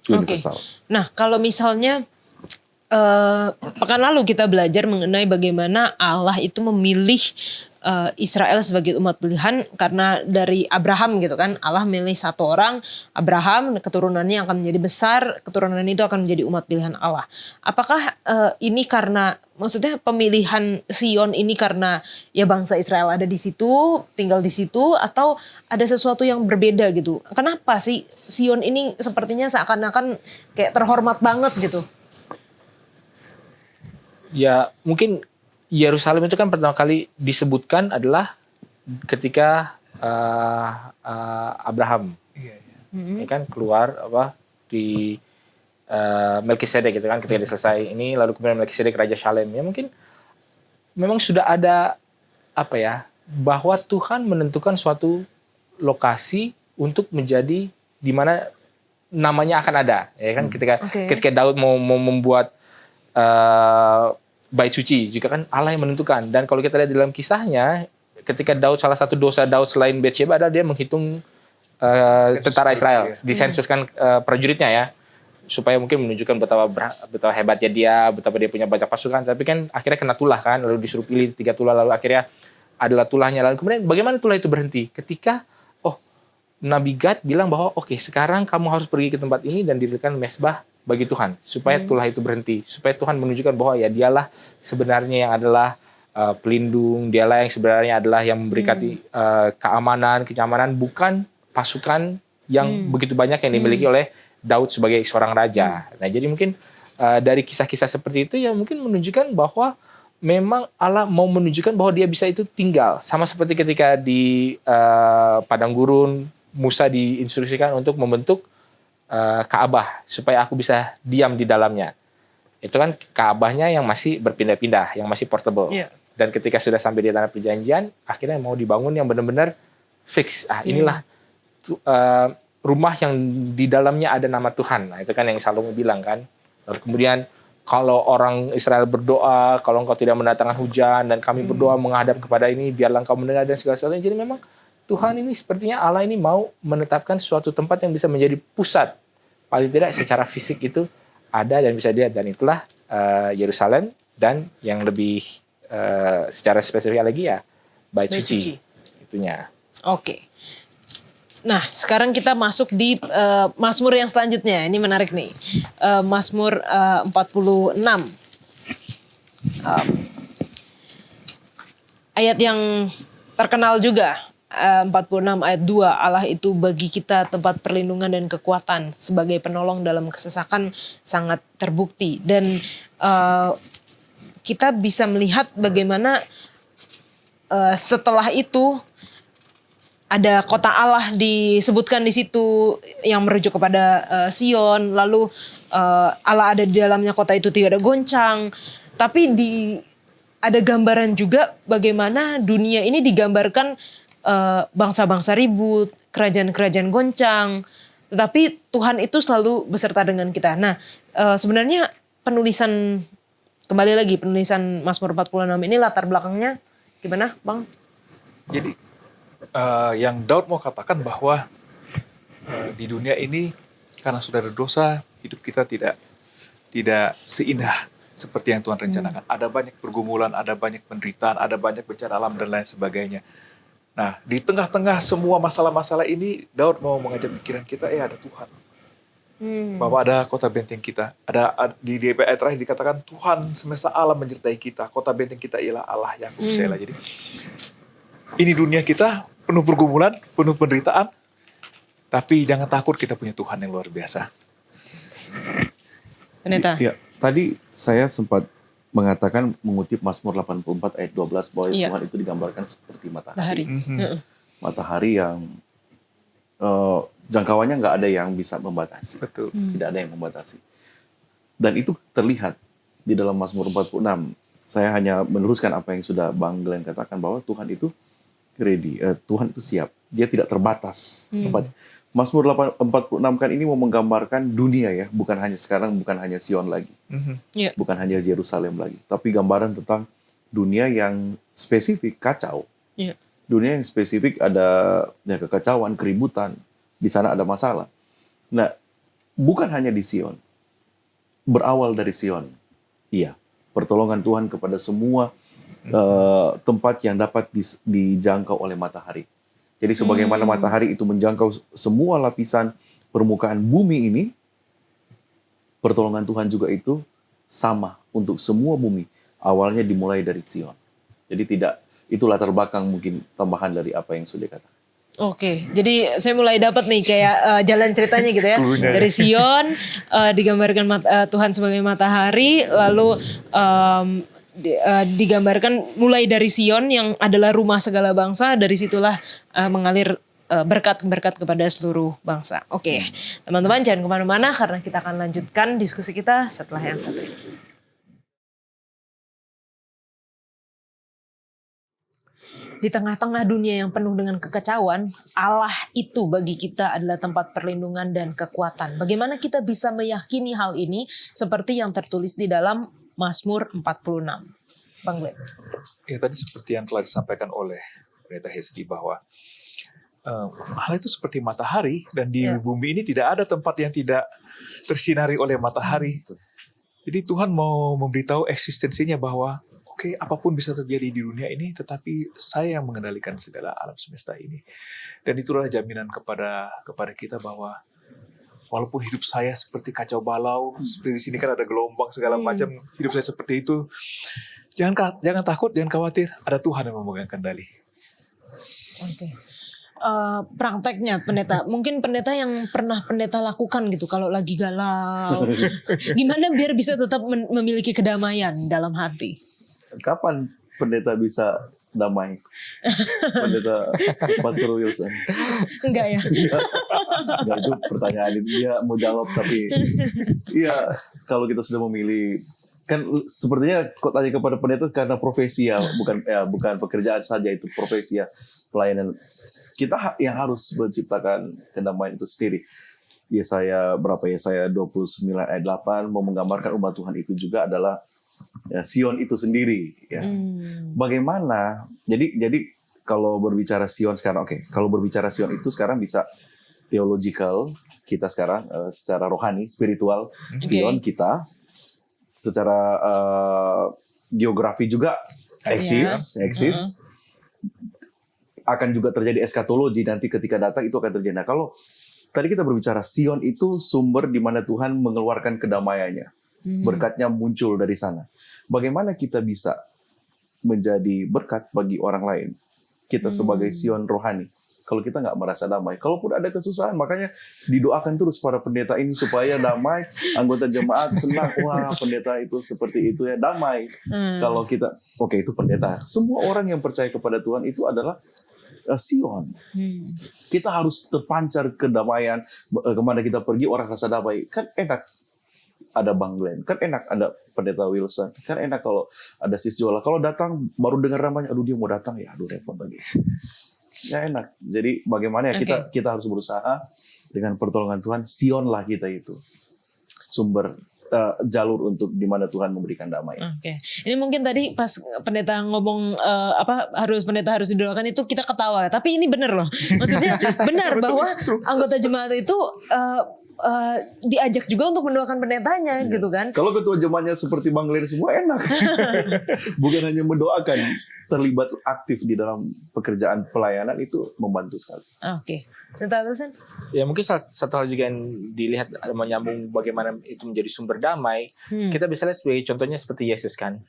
universal. Nah, kalau misalnya pekan lalu kita belajar mengenai bagaimana Allah itu memilih Israel sebagai umat pilihan karena dari Abraham gitu kan. Allah milih satu orang, Abraham, keturunannya akan menjadi besar, keturunan itu akan menjadi umat pilihan Allah. Apakah ini karena, maksudnya pemilihan Sion ini karena ya bangsa Israel ada di situ, tinggal di situ, atau ada sesuatu yang berbeda gitu? Kenapa sih Sion ini sepertinya seakan-akan kayak terhormat banget gitu? Ya mungkin Yerusalem itu kan pertama kali disebutkan adalah ketika Abraham, ya kan keluar di Melkisedek gitu kan, ketika diselesai ini lalu kemudian Melkisedek Raja Shalem. Ya mungkin memang sudah ada bahwa Tuhan menentukan suatu lokasi untuk menjadi di mana namanya akan ada, ya kan, ketika Daud mau membuat bait suci juga kan Allah yang menentukan. Dan kalau kita lihat di dalam kisahnya, ketika Daud, salah satu dosa Daud selain Batsheba adalah dia menghitung tentara Israel, disensuskan prajuritnya ya, supaya mungkin menunjukkan betapa hebatnya dia, betapa dia punya banyak pasukan. Tapi kan akhirnya kena tulah kan, lalu disuruh pilih 3 tulah, lalu akhirnya adalah tulahnya. Lalu kemudian bagaimana tulah itu berhenti? Ketika Nabi Gad bilang bahwa sekarang kamu harus pergi ke tempat ini dan dirikan mesbah bagi Tuhan, supaya tulah itu berhenti, supaya Tuhan menunjukkan bahwa ya dialah sebenarnya yang adalah pelindung, dialah yang sebenarnya adalah yang memberikan keamanan, kenyamanan, bukan pasukan yang begitu banyak yang dimiliki oleh Daud sebagai seorang raja. Nah, jadi mungkin dari kisah-kisah seperti itu ya mungkin menunjukkan bahwa memang Allah mau menunjukkan bahwa dia bisa itu tinggal, sama seperti ketika di padang gurun Musa diinstruksikan untuk membentuk Ka'bah supaya aku bisa diam di dalamnya. Itu kan Ka'bahnya yang masih berpindah-pindah, yang masih portable. Yeah. Dan ketika sudah sampai di tanah perjanjian, akhirnya mau dibangun yang benar-benar fix. Inilah rumah yang di dalamnya ada nama Tuhan. Nah, itu kan yang Salomo bilang kan. Lalu kemudian kalau orang Israel berdoa, kalau engkau tidak mendatangkan hujan dan kami berdoa menghadap kepada ini, biarlah engkau mendengar dan segala-galanya. Jadi memang Tuhan ini sepertinya Allah ini mau menetapkan suatu tempat yang bisa menjadi pusat. Paling tidak secara fisik itu ada dan bisa dilihat. Dan itulah Yerusalem, dan yang lebih secara spesifik lagi ya bait suci. Itunya. Oke. Nah, sekarang kita masuk di Mazmur yang selanjutnya. Ini menarik nih. Mazmur 46. Ayat yang terkenal juga. 46 ayat 2, Allah itu bagi kita tempat perlindungan dan kekuatan sebagai penolong dalam kesesakan sangat terbukti. Dan kita bisa melihat bagaimana setelah itu ada kota Allah disebutkan di situ yang merujuk kepada Sion. Lalu Allah ada di dalamnya, kota itu tidak ada goncang. Tapi ada gambaran juga bagaimana dunia ini digambarkan bangsa-bangsa ribut, kerajaan-kerajaan goncang. Tetapi Tuhan itu selalu beserta dengan kita. Nah, sebenarnya penulisan Mazmur 46 ini latar belakangnya gimana, Bang? Jadi yang Daud mau katakan bahwa di dunia ini karena sudah ada dosa, hidup kita tidak seindah seperti yang Tuhan rencanakan. Ada banyak pergumulan, ada banyak penderitaan, ada banyak bencana alam dan lain sebagainya. Nah, di tengah-tengah semua masalah-masalah ini, Daud mau mengajak pikiran kita, ada Tuhan. Bahwa ada kota benteng kita. Di ayat terakhir dikatakan, Tuhan semesta alam menyertai kita. Kota benteng kita ialah Allah Yakub Selah. Jadi, ini dunia kita penuh pergumulan, penuh penderitaan. Tapi jangan takut, kita punya Tuhan yang luar biasa. Pendeta. Ya, tadi saya sempat mengutip Mazmur 84 ayat 12 bahwa Tuhan itu digambarkan seperti matahari. Matahari yang jangkauannya nggak ada yang bisa membatasi. Betul. Tidak ada yang membatasi. Dan itu terlihat di dalam Mazmur 46. Saya hanya meneruskan apa yang sudah Bang Glenn katakan bahwa Tuhan itu ready, Tuhan itu siap. Dia tidak terbatas. Mazmur 46 kan ini mau menggambarkan dunia ya, bukan hanya sekarang, bukan hanya Sion lagi, bukan hanya Yerusalem lagi, tapi gambaran tentang dunia yang spesifik kacau, dunia yang spesifik ada kekacauan, keributan, di sana ada masalah. Nah, bukan hanya di Sion, berawal dari Sion, pertolongan Tuhan kepada semua tempat yang dapat dijangkau oleh matahari. Jadi sebagaimana matahari itu menjangkau semua lapisan permukaan bumi ini, pertolongan Tuhan juga itu sama untuk semua bumi. Awalnya dimulai dari Sion. Jadi itu latar belakang mungkin tambahan dari apa yang sudah dikatakan. Oke, jadi saya mulai dapat nih kayak jalan ceritanya gitu ya. Dari Sion digambarkan Tuhan sebagai matahari, lalu digambarkan mulai dari Sion yang adalah rumah segala bangsa, dari situlah mengalir berkat-berkat kepada seluruh bangsa. Oke, teman-teman jangan kemana-mana karena kita akan lanjutkan diskusi kita setelah yang satu ini. Di tengah-tengah dunia yang penuh dengan kekacauan, Allah itu bagi kita adalah tempat perlindungan dan kekuatan. Bagaimana kita bisa meyakini hal ini seperti yang tertulis di dalam Mazmur 46. Bang Glenn. Ya, tadi seperti yang telah disampaikan oleh Pendeta Hesti bahwa Allah itu seperti matahari dan di bumi ini tidak ada tempat yang tidak tersinari oleh matahari. Jadi Tuhan mau memberitahu eksistensinya bahwa apapun bisa terjadi di dunia ini, tetapi saya yang mengendalikan segala alam semesta ini. Dan itulah jaminan kepada kita bahwa walaupun hidup saya seperti kacau balau, seperti di sini kan ada gelombang segala macam, hidup saya seperti itu. Jangan takut, jangan khawatir, ada Tuhan yang memegang kendali. Oke. Prakteknya pendeta, mungkin pendeta yang pernah pendeta lakukan gitu kalau lagi galau, gimana biar bisa tetap memiliki kedamaian dalam hati? Kapan pendeta bisa damai? Pendeta Pastor Wilson. Enggak ya? Enggak, itu pertanyaan itu dia mau jawab, tapi kalau kita sudah memilih, kan sepertinya kok tanya kepada pendeta karena profesi ya, bukan pekerjaan saja, itu profesi ya, pelayanan. Kita yang harus menciptakan kedamaian itu sendiri. Yesaya 29 ayat 8 mau menggambarkan umat Tuhan itu juga adalah Sion itu sendiri. Ya. Bagaimana? Jadi kalau berbicara Sion sekarang, kalau berbicara Sion itu sekarang bisa theological, kita sekarang secara rohani, spiritual, Sion kita, secara geografi juga eksis. Akan juga terjadi eskatologi, nanti ketika datang itu akan terjadi. Nah, kalau tadi kita berbicara Sion itu sumber di mana Tuhan mengeluarkan kedamaiannya. Berkatnya muncul dari sana. Bagaimana kita bisa menjadi berkat bagi orang lain? kita sebagai Sion rohani. Kalau kita nggak merasa damai, kalaupun ada kesusahan, makanya didoakan terus para pendeta ini supaya damai, anggota jemaat senang, wah pendeta itu seperti itu ya, damai. Kalau kita, oke itu pendeta. Semua orang yang percaya kepada Tuhan itu adalah Sion. Kita harus terpancar kedamaian, kemana kita pergi orang rasa damai. Kan enak ada Bang Glenn, kan enak ada pendeta Wilson, kan enak kalau ada Sis Jola. Kalau datang baru dengar namanya, aduh dia mau datang ya, aduh repot lagi. Ya enak. Jadi bagaimana ya kita harus berusaha dengan pertolongan Tuhan. Sion lah kita itu sumber jalur untuk di mana Tuhan memberikan damai. Oke. Ini mungkin tadi pas pendeta ngomong pendeta harus didoakan itu kita ketawa. Tapi ini benar loh. Maksudnya benar bahwa anggota jemaat itu diajak juga untuk mendoakan pendetanya gitu kan. Kalau ketua jemaatnya seperti Bang Glenn semua enak. Bukan hanya mendoakan, terlibat aktif di dalam pekerjaan pelayanan itu membantu sekali. Oke. Pendeta Wilson? Ya mungkin satu hal juga yang dilihat menyambung bagaimana itu menjadi sumber damai. Kita bisa lihat sebagai contohnya seperti Yesus kan.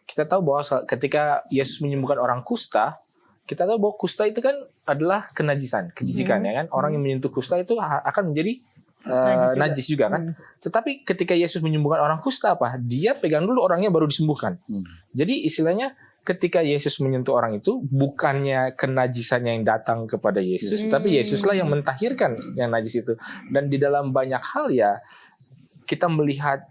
Kita tahu bahwa ketika Yesus menyembuhkan orang kusta, kita tahu bahwa kusta itu kan adalah kenajisan, kejijikan ya kan. Orang yang menyentuh kusta itu akan menjadi najis juga kan. Tetapi ketika Yesus menyembuhkan orang kusta apa? Dia pegang dulu orangnya baru disembuhkan. Jadi istilahnya ketika Yesus menyentuh orang itu bukannya kenajisannya yang datang kepada Yesus, tapi Yesuslah yang mentahirkan yang najis itu. Dan di dalam banyak hal ya kita melihat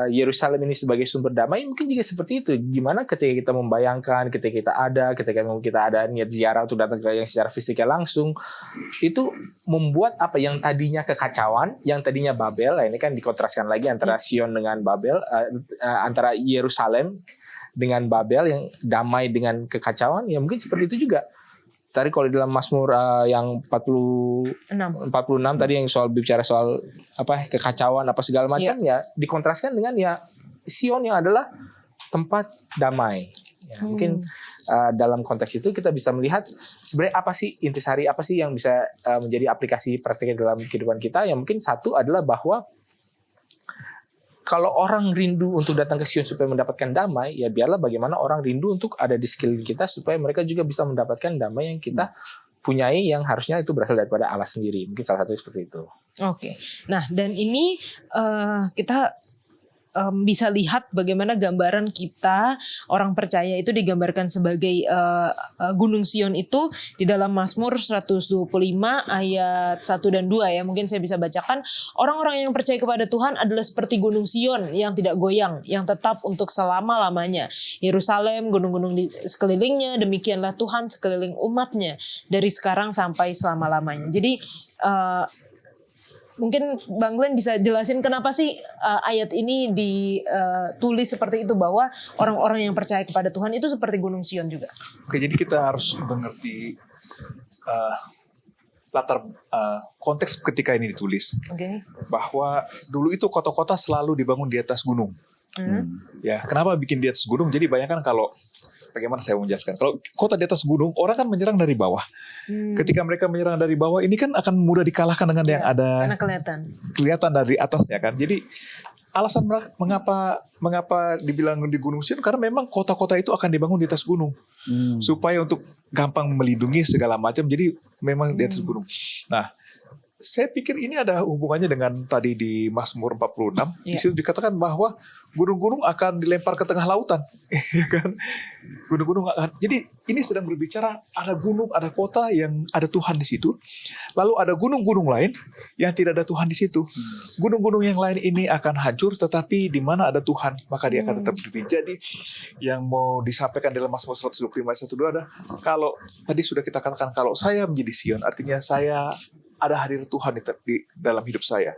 Yerusalem ini sebagai sumber damai mungkin juga seperti itu. Gimana ketika kita membayangkan, ketika kita ada niat ziarah untuk datang ke yang secara fisiknya langsung, itu membuat apa yang tadinya kekacauan, yang tadinya Babel, ini kan dikontraskan lagi antara Sion dengan Babel, antara Yerusalem dengan Babel yang damai dengan kekacauan, ya mungkin seperti itu juga. Tadi kalau di dalam Mazmur yang 46 tadi yang bicara soal apa kekacauan apa segala macam ya dikontraskan dengan ya Sion yang adalah tempat damai. Ya, mungkin dalam konteks itu kita bisa melihat sebenarnya apa sih intisari, apa sih yang bisa menjadi aplikasi praktiknya dalam kehidupan kita. Yang mungkin satu adalah bahwa kalau orang rindu untuk datang ke Sion supaya mendapatkan damai, ya biarlah bagaimana orang rindu untuk ada di sekeliling kita supaya mereka juga bisa mendapatkan damai yang kita punyai yang harusnya itu berasal daripada Allah sendiri. Mungkin salah satunya seperti itu. Oke. Nah, dan ini kita bisa lihat bagaimana gambaran kita orang percaya itu digambarkan sebagai Gunung Sion itu di dalam Mazmur 125 ayat 1 dan 2 ya. Mungkin saya bisa bacakan. Orang-orang yang percaya kepada Tuhan adalah seperti Gunung Sion yang tidak goyang, yang tetap untuk selama-lamanya. Yerusalem, gunung-gunung di sekelilingnya, demikianlah Tuhan sekeliling umatnya dari sekarang sampai selama-lamanya. Jadi mungkin Bang Glenn bisa jelasin kenapa sih ayat ini ditulis seperti itu, bahwa orang-orang yang percaya kepada Tuhan itu seperti Gunung Sion juga. Oke, jadi kita harus mengerti latar konteks ketika ini ditulis. Oke. Bahwa dulu itu kota-kota selalu dibangun di atas gunung. Ya, kenapa bikin di atas gunung? Jadi bayangkan kalau bagaimana saya menjelaskan. Kalau kota di atas gunung, orang kan menyerang dari bawah. Ketika mereka menyerang dari bawah, ini kan akan mudah dikalahkan dengan yang ada kelihatan dari atas ya kan. Jadi alasan mengapa dibilang di Gunung Sion, karena memang kota-kota itu akan dibangun di atas gunung supaya untuk gampang melindungi segala macam. Jadi memang di atas gunung. Nah, saya pikir ini ada hubungannya dengan tadi di Mazmur 46. Di situ dikatakan bahwa gunung-gunung akan dilempar ke tengah lautan, ya kan? Gunung-gunung akan. Jadi ini sedang berbicara ada gunung, ada kota yang ada Tuhan di situ. Lalu ada gunung-gunung lain yang tidak ada Tuhan di situ. Gunung-gunung yang lain ini akan hancur, tetapi di mana ada Tuhan maka dia akan tetap berdiri. Jadi yang mau disampaikan dalam Mazmur 125 ayat 1-2 ada, kalau tadi sudah kita katakan kalau saya menjadi Sion, artinya saya ada hadir Tuhan di dalam hidup saya.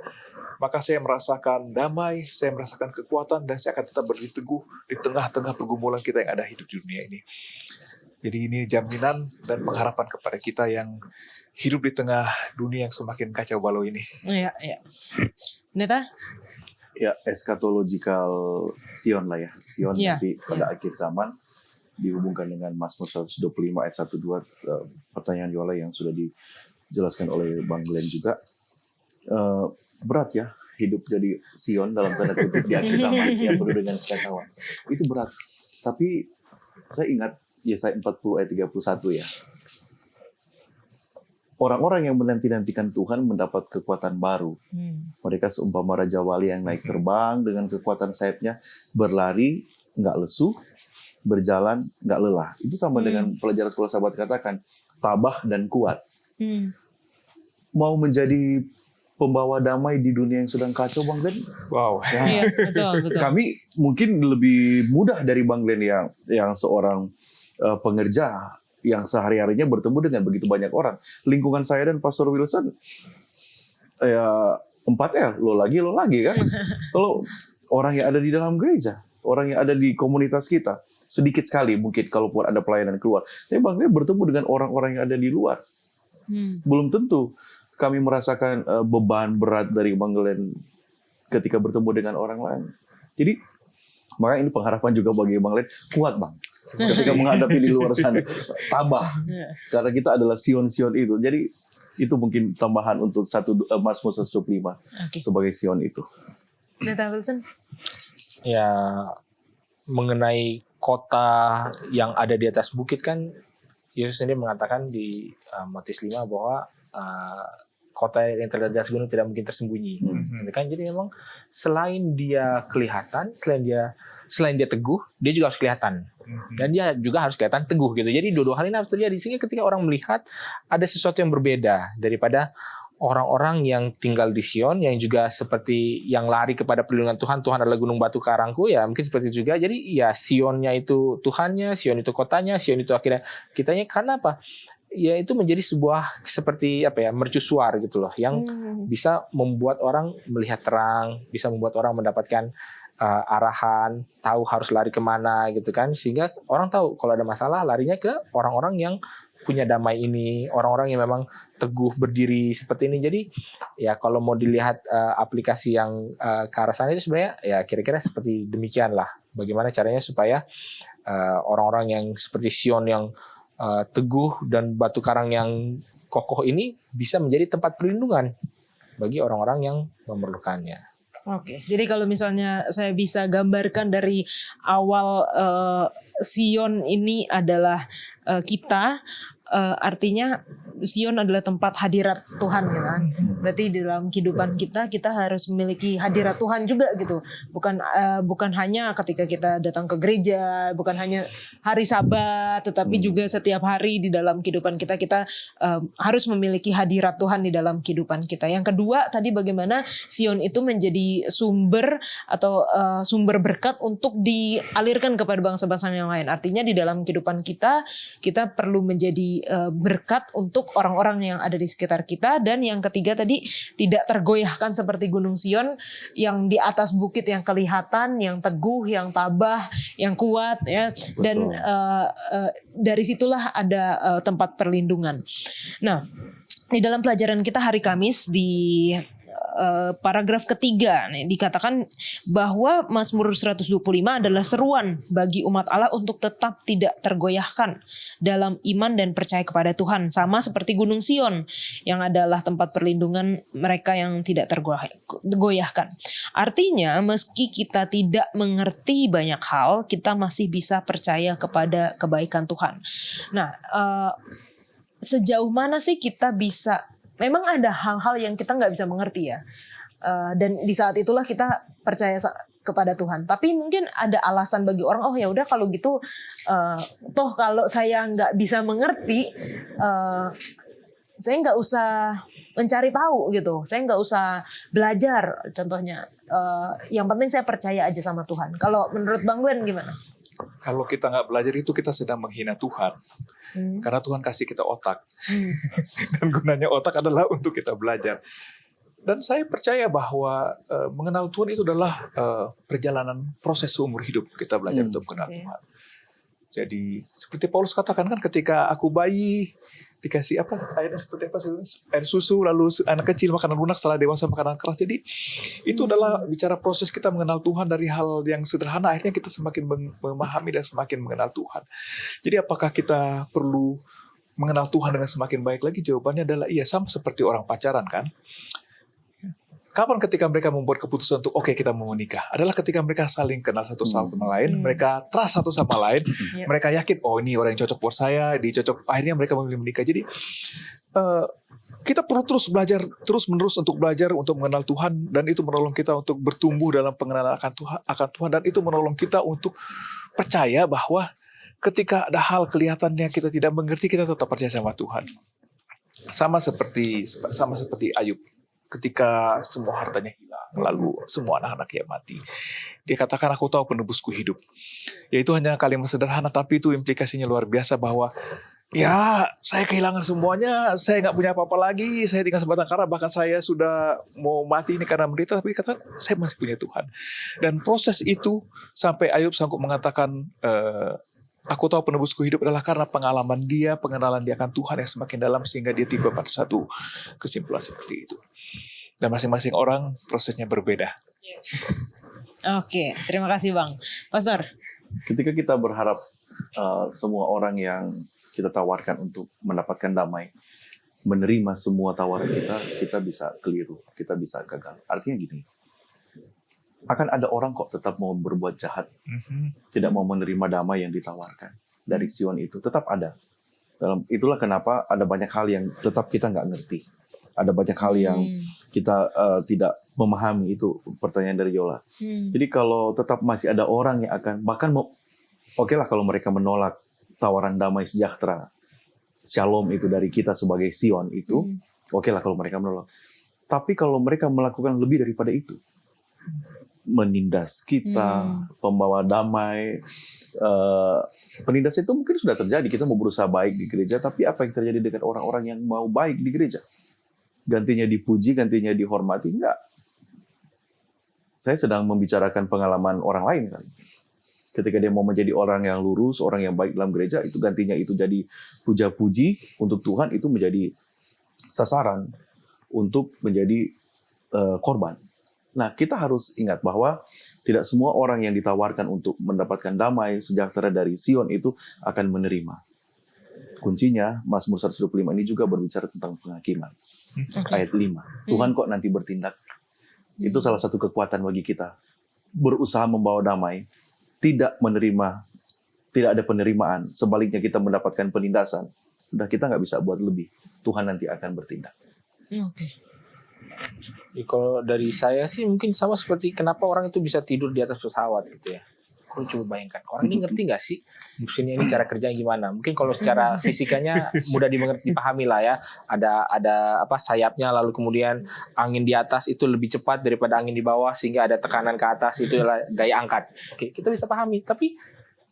Maka saya merasakan damai, saya merasakan kekuatan, dan saya akan tetap berdiri teguh di tengah-tengah pergumulan kita yang ada hidup di dunia ini. Jadi ini jaminan dan pengharapan kepada kita yang hidup di tengah dunia yang semakin kacau balau ini. Iya, iya. Neta? Ya, eschatological Sion lah ya. Sion nanti pada akhir zaman dihubungkan dengan Mazmur 125 ayat 1-2, pertanyaan Yola yang sudah dijelaskan oleh Bang Glenn juga. Berat ya hidup jadi Sion dalam tanda kutip di akhir zaman yang penuh dengan kekacauan. Itu berat. Tapi saya ingat Yesaya 40 ayat 31 ya. Orang-orang yang menanti-nantikan Tuhan mendapat kekuatan baru. Mereka seumpama Raja Wali yang naik terbang dengan kekuatan sayapnya, berlari, nggak lesu, berjalan, nggak lelah. Itu sama dengan pelajaran sekolah sahabat katakan, tabah dan kuat. Mau menjadi pembawa damai di dunia yang sedang kacau, Bang Glenn? Wow. Iya, betul. Kami mungkin lebih mudah dari Bang Glenn yang seorang pengerja yang sehari-harinya bertemu dengan begitu banyak orang. Lingkungan saya dan Pastor Wilson, ya 4L, lo lagi kan. Kalau orang yang ada di dalam gereja, orang yang ada di komunitas kita, sedikit sekali mungkin kalaupun ada pelayanan keluar. Tapi Bang Glenn bertemu dengan orang-orang yang ada di luar. Belum tentu kami merasakan beban berat dari Bang Glenn ketika bertemu dengan orang lain. Jadi, maka ini pengharapan juga bagi Bang Glenn, kuat Bang. Ketika menghadapi di luar sana, tabah. Karena kita adalah Sion-Sion itu. Jadi, itu mungkin tambahan untuk Mazmur 125 sebagai Sion itu. Pendeta Wilson? Ya, mengenai kota yang ada di atas bukit kan, Yesus sendiri mengatakan di Matius 5 bahwa kota yang terletak di atas gunung tidak mungkin tersembunyi. Kan jadi memang selain dia kelihatan, selain dia teguh, dia juga harus kelihatan. Dan dia juga harus kelihatan teguh gitu. Jadi dua hal ini harus terjadi sehingga ketika orang melihat ada sesuatu yang berbeda daripada orang-orang yang tinggal di Sion yang juga seperti yang lari kepada perlindungan Tuhan. Tuhan adalah gunung batu karangku, ya mungkin seperti itu juga. Jadi ya Sionnya itu Tuhannya, Sion itu kotanya, Sion itu akhirnya kitanya. Karena apa? Ya itu menjadi sebuah seperti mercusuar gitu loh, yang bisa membuat orang melihat terang, bisa membuat orang mendapatkan arahan, tahu harus lari kemana gitu kan, sehingga orang tahu kalau ada masalah larinya ke orang-orang yang punya damai ini, orang-orang yang memang teguh berdiri seperti ini. Jadi ya kalau mau dilihat aplikasi yang ke arah sana itu sebenarnya ya kira-kira seperti demikian lah. Bagaimana caranya supaya orang-orang yang seperti Sion yang teguh dan batu karang yang kokoh ini bisa menjadi tempat perlindungan bagi orang-orang yang memerlukannya. Oke, jadi kalau misalnya saya bisa gambarkan dari awal Sion ini adalah kita, artinya Sion adalah tempat hadirat Tuhan gitu kan. Berarti di dalam kehidupan kita harus memiliki hadirat Tuhan juga gitu. Bukan hanya ketika kita datang ke gereja, bukan hanya hari Sabat, tetapi juga setiap hari di dalam kehidupan kita harus memiliki hadirat Tuhan di dalam kehidupan kita. Yang kedua tadi bagaimana Sion itu menjadi sumber atau sumber berkat untuk dialirkan kepada bangsa-bangsa yang lain. Artinya di dalam kehidupan kita perlu menjadi berkat untuk orang-orang yang ada di sekitar kita. Dan yang ketiga tadi, tidak tergoyahkan seperti Gunung Sion yang di atas bukit yang kelihatan, yang teguh, yang tabah, yang kuat ya. Dan dari situlah ada tempat perlindungan. Nah, di dalam pelajaran kita hari Kamis di paragraf ketiga nih, dikatakan bahwa Mazmur 125 adalah seruan bagi umat Allah untuk tetap tidak tergoyahkan dalam iman dan percaya kepada Tuhan, sama seperti Gunung Sion yang adalah tempat perlindungan mereka yang tidak tergoyahkan. Artinya meski kita tidak mengerti banyak hal, kita masih bisa percaya kepada kebaikan Tuhan. Nah, sejauh mana sih kita bisa? Memang ada hal-hal yang kita nggak bisa mengerti ya, dan di saat itulah kita percaya kepada Tuhan. Tapi mungkin ada alasan bagi orang, oh ya udah kalau gitu, toh kalau saya nggak bisa mengerti, saya nggak usah mencari tahu gitu, saya nggak usah belajar. Contohnya, yang penting saya percaya aja sama Tuhan. Kalau menurut Bang Glenn gimana? Kalau kita nggak belajar itu kita sedang menghina Tuhan. Karena Tuhan kasih kita otak. Dan gunanya otak adalah untuk kita belajar. Dan saya percaya bahwa mengenal Tuhan itu adalah perjalanan proses seumur hidup. Kita belajar untuk mengenal Tuhan. Jadi seperti Paulus katakan kan, ketika aku bayi dikasih ayatnya seperti apa sih? Air susu, lalu anak kecil makanan lunak, setelah dewasa makanan keras. Jadi itu adalah bicara proses kita mengenal Tuhan dari hal yang sederhana, akhirnya kita semakin memahami dan semakin mengenal Tuhan. Jadi apakah kita perlu mengenal Tuhan dengan semakin baik lagi? Jawabannya adalah iya, sama seperti orang pacaran kan. Kapan ketika mereka membuat keputusan untuk oke, kita mau menikah? Adalah ketika mereka saling kenal satu sama lain, mereka trust satu sama lain, mereka yakin oh ini orang yang cocok buat saya, dia cocok. Akhirnya mereka memilih menikah. Jadi kita perlu terus belajar, terus menerus untuk belajar untuk mengenal Tuhan, dan itu menolong kita untuk bertumbuh dalam pengenalan akan Tuhan, dan itu menolong kita untuk percaya bahwa ketika ada hal kelihatannya kita tidak mengerti, kita tetap percaya sama Tuhan. Sama seperti Ayub, ketika semua hartanya hilang, lalu semua anak-anaknya mati. Dia katakan, aku tahu penebusku hidup. Ya itu hanya kalimat sederhana, tapi itu implikasinya luar biasa bahwa ya saya kehilangan semuanya, saya nggak punya apa-apa lagi, saya tinggal sebatang kara, bahkan saya sudah mau mati ini karena menderita, tapi katakan saya masih punya Tuhan. Dan proses itu sampai Ayub sanggup mengatakan, aku tahu penebusku hidup adalah karena pengalaman dia, pengenalan dia akan Tuhan yang semakin dalam, sehingga dia tiba pada satu kesimpulan seperti itu. Dan masing-masing orang prosesnya berbeda. Oke, terima kasih Bang. Pastor. Ketika kita berharap semua orang yang kita tawarkan untuk mendapatkan damai, menerima semua tawaran kita bisa keliru, kita bisa gagal. Artinya gini, akan ada orang kok tetap mau berbuat jahat, tidak mau menerima damai yang ditawarkan dari Sion itu, tetap ada. Itulah kenapa ada banyak hal yang tetap kita nggak ngerti. Ada banyak hal yang kita tidak memahami, itu pertanyaan dari Yola. Jadi kalau tetap masih ada orang yang akan, bahkan oke lah kalau mereka menolak tawaran damai sejahtera, shalom itu dari kita sebagai Sion itu, oke lah kalau mereka menolak. Tapi kalau mereka melakukan lebih daripada itu, menindas kita, pembawa damai, penindas itu mungkin sudah terjadi. Kita mau berusaha baik di gereja, tapi apa yang terjadi dengan orang-orang yang mau baik di gereja? Gantinya dipuji, gantinya dihormati? Enggak. Saya sedang membicarakan pengalaman orang lain kan. Ketika dia mau menjadi orang yang lurus, orang yang baik dalam gereja, itu gantinya itu jadi puja-puji untuk Tuhan, itu menjadi sasaran untuk menjadi korban. Nah, kita harus ingat bahwa tidak semua orang yang ditawarkan untuk mendapatkan damai sejahtera dari Sion itu akan menerima. Kuncinya, Mazmur 125 ini juga berbicara tentang penghakiman. Ayat 5. Tuhan kok nanti bertindak. Itu salah satu kekuatan bagi kita. Berusaha membawa damai, tidak menerima, tidak ada penerimaan. Sebaliknya kita mendapatkan penindasan. Sudah, kita nggak bisa buat lebih. Tuhan nanti akan bertindak. Oke. Ya, kalau dari saya sih mungkin sama seperti kenapa orang itu bisa tidur di atas pesawat gitu ya. Kalau coba bayangkan, orang ini ngerti nggak sih mesinnya ini cara kerjanya gimana? Mungkin kalau secara fisikanya mudah dimengerti, dipahami lah ya. Ada apa sayapnya, lalu kemudian angin di atas itu lebih cepat daripada angin di bawah, sehingga ada tekanan ke atas, itu adalah daya angkat. Oke, kita bisa pahami. Tapi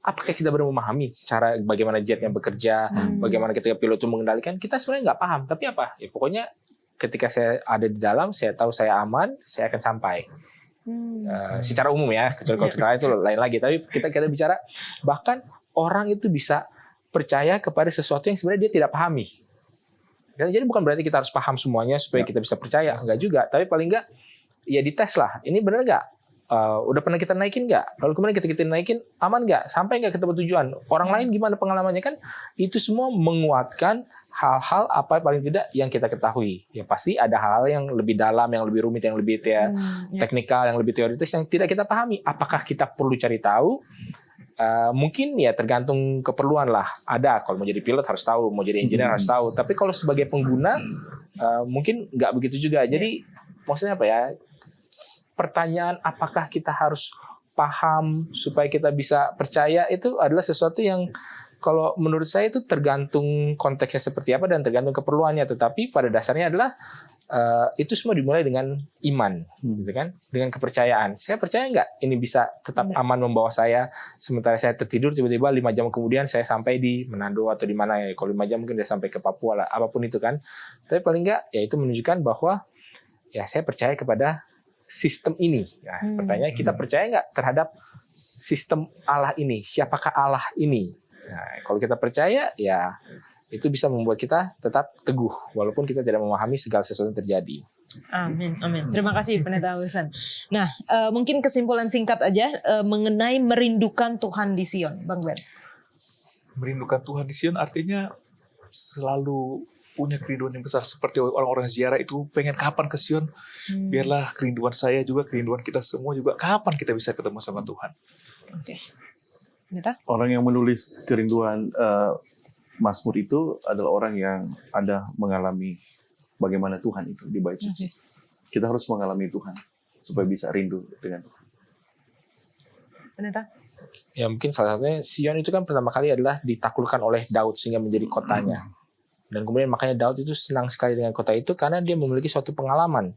apakah kita benar memahami cara bagaimana jetnya bekerja, bagaimana ketika pilot itu mengendalikan? Kita sebenarnya nggak paham. Tapi apa? Ya pokoknya ketika saya ada di dalam, saya tahu saya aman, saya akan sampai. Secara umum ya, kecuali kalau kita lain itu lain lagi. Tapi kita bicara bahkan orang itu bisa percaya kepada sesuatu yang sebenarnya dia tidak pahami. Jadi bukan berarti kita harus paham semuanya supaya kita bisa percaya, enggak juga. Tapi paling enggak ya dites lah. Ini benar nggak? Udah pernah kita naikin nggak? Lalu kemudian kita naikin, aman nggak? Sampai nggak ke tempat tujuan? Orang lain gimana pengalamannya? Kan itu semua menguatkan hal-hal apa paling tidak yang kita ketahui. Ya pasti ada hal-hal yang lebih dalam, yang lebih rumit, yang lebih teknikal, yang lebih teoritis yang tidak kita pahami. Apakah kita perlu cari tahu? Mungkin ya tergantung keperluan lah. Ada kalau mau jadi pilot harus tahu, mau jadi engineer harus tahu. Tapi kalau sebagai pengguna mungkin nggak begitu juga. Jadi maksudnya apa ya? Pertanyaan apakah kita harus paham supaya kita bisa percaya itu adalah sesuatu yang kalau menurut saya itu tergantung konteksnya seperti apa dan tergantung keperluannya. Tetapi pada dasarnya adalah itu semua dimulai dengan iman, gitu kan? Dengan kepercayaan. Saya percaya nggak ini bisa tetap aman membawa saya sementara saya tertidur tiba-tiba 5 jam kemudian saya sampai di Manado atau di mana ya? Kalau 5 jam mungkin dia sampai ke Papua lah, apapun itu kan. Tapi paling nggak ya itu menunjukkan bahwa ya saya percaya kepada sistem ini. Ya, pertanyaan kita percaya nggak terhadap sistem Allah ini? Siapakah Allah ini? Nah, kalau kita percaya, ya itu bisa membuat kita tetap teguh, walaupun kita tidak memahami segala sesuatu yang terjadi. Amin, amin. Terima kasih Pendeta Wilson. Nah, mungkin kesimpulan singkat aja mengenai merindukan Tuhan di Sion, Bang Ben. Merindukan Tuhan di Sion artinya selalu punya kerinduan yang besar seperti orang-orang ziarah itu pengen kapan ke Sion. Biarlah kerinduan saya juga, kerinduan kita semua juga kapan kita bisa ketemu sama Tuhan. Oke. Pendeta? Orang yang menulis kerinduan Mazmur itu adalah orang yang ada mengalami bagaimana Tuhan itu di bait suci. Kita harus mengalami Tuhan supaya bisa rindu dengan Tuhan. Pendeta? Ya mungkin salah satunya Sion itu kan pertama kali adalah ditaklukkan oleh Daud sehingga menjadi kotanya. Dan kemudian makanya Daud itu senang sekali dengan kota itu karena dia memiliki suatu pengalaman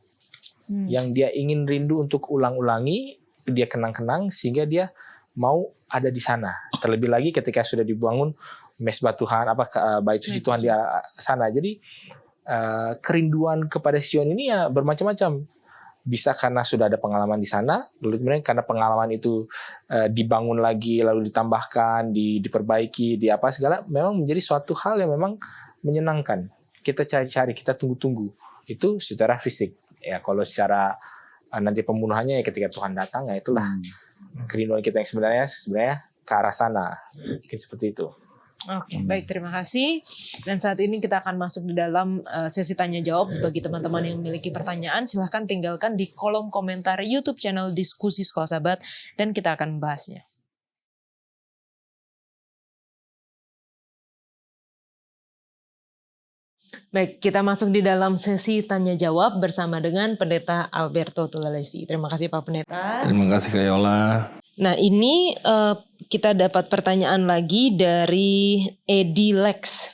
yang dia ingin rindu untuk ulang-ulangi, dia kenang-kenang sehingga dia mau ada di sana. Terlebih lagi ketika sudah dibangun mesbah Tuhan, bait suci Tuhan di sana. Jadi kerinduan kepada Sion ini ya bermacam-macam. Bisa karena sudah ada pengalaman di sana, lalu kemudian karena pengalaman itu dibangun lagi, lalu ditambahkan, diperbaiki, segala, memang menjadi suatu hal yang memang menyenangkan. Kita cari-cari, kita tunggu-tunggu. Itu secara fisik. Ya kalau secara nanti pembunuhannya ya ketika Tuhan datang, ya itulah kerinduan kita yang sebenarnya ke arah sana. Mungkin seperti itu. Oke, baik, terima kasih. Dan saat ini kita akan masuk di dalam sesi tanya jawab. Bagi teman-teman yang memiliki pertanyaan, silahkan tinggalkan di kolom komentar YouTube channel Diskusi Sekolah Sahabat dan kita akan membahasnya. Baik, kita masuk di dalam sesi tanya jawab bersama dengan Pendeta Alberto Tulalesi. Terima kasih Pak Pendeta. Terima kasih Kak Yola. Nah ini kita dapat pertanyaan lagi dari Edi Lex.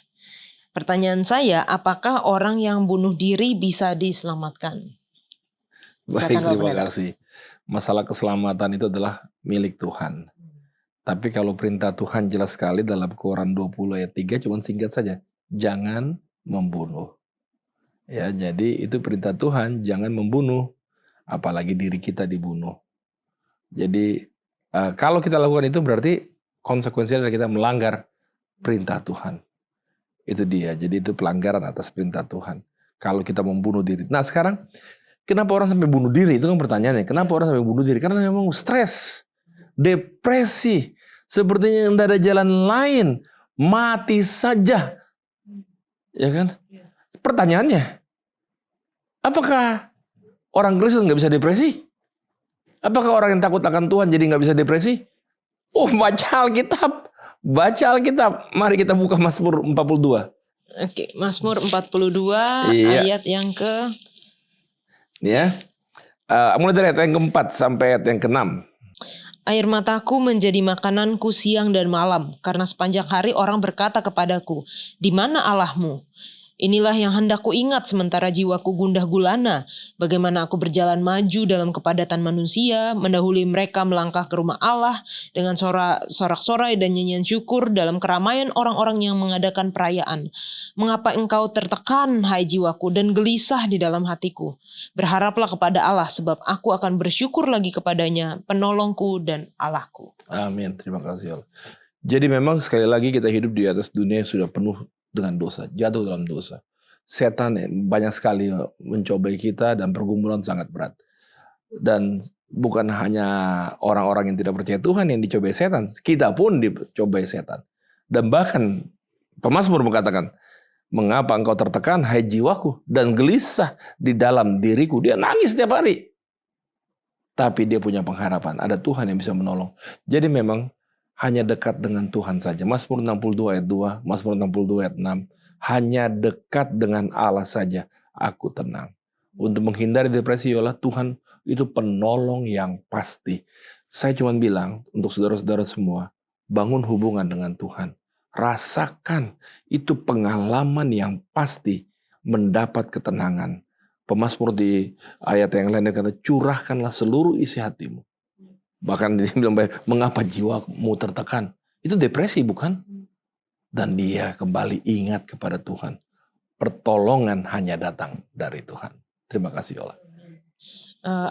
Pertanyaan saya, apakah orang yang bunuh diri bisa diselamatkan? Baik, terima kasih. Masalah keselamatan itu adalah milik Tuhan. Tapi kalau perintah Tuhan jelas sekali dalam Keluaran 20 ayat 3, cuma singkat saja. Jangan membunuh. Ya, jadi itu perintah Tuhan, jangan membunuh. Apalagi diri kita dibunuh. Jadi kalau kita lakukan itu berarti konsekuensinya adalah kita melanggar perintah Tuhan. Itu dia. Jadi itu pelanggaran atas perintah Tuhan. Kalau kita membunuh diri. Nah sekarang, kenapa orang sampai bunuh diri? Itu kan pertanyaannya. Kenapa orang sampai bunuh diri? Karena memang stres, depresi. Sepertinya tidak ada jalan lain. Mati saja. Ya kan? Pertanyaannya, apakah orang Kristen nggak bisa depresi? Apakah orang yang takut akan Tuhan jadi nggak bisa depresi? Oh, baca Alkitab. Baca Alkitab. Mari kita buka Mazmur 42. Oke, Mazmur 42 ayat yang ke... Ya, mulai dari ayat yang keempat sampai ayat yang keenam. Air mataku menjadi makananku siang dan malam, karena sepanjang hari orang berkata kepadaku, di mana Allahmu? Inilah yang hendak ku ingat sementara jiwaku gundah gulana. Bagaimana aku berjalan maju dalam kepadatan manusia, mendahului mereka melangkah ke rumah Allah dengan sorak-sorai dan nyanyian syukur dalam keramaian orang-orang yang mengadakan perayaan. Mengapa engkau tertekan, hai jiwaku, dan gelisah di dalam hatiku? Berharaplah kepada Allah, sebab aku akan bersyukur lagi kepadanya, penolongku dan Allahku. Amin. Terima kasih Allah. Jadi memang sekali lagi kita hidup di atas dunia yang sudah penuh dengan dosa, jatuh dalam dosa. Setan banyak sekali mencobai kita dan pergumulan sangat berat. Dan bukan hanya orang-orang yang tidak percaya Tuhan yang dicobai setan, kita pun dicobai setan. Dan bahkan pemazmur mengatakan, mengapa engkau tertekan, hai jiwaku, dan gelisah di dalam diriku. Dia nangis setiap hari. Tapi dia punya pengharapan, ada Tuhan yang bisa menolong. Jadi memang hanya dekat dengan Tuhan saja. Mazmur 62 ayat 2, Mazmur 62 ayat 6. Hanya dekat dengan Allah saja aku tenang. Untuk menghindari depresi, Yola, Tuhan itu penolong yang pasti. Saya cuma bilang untuk saudara-saudara semua, bangun hubungan dengan Tuhan. Rasakan itu pengalaman yang pasti mendapat ketenangan. Pemazmur di ayat yang lain kata, curahkanlah seluruh isi hatimu. Bahkan dia bilang, mengapa jiwamu tertekan? Itu depresi bukan? Dan dia kembali ingat kepada Tuhan. Pertolongan hanya datang dari Tuhan. Terima kasih Allah.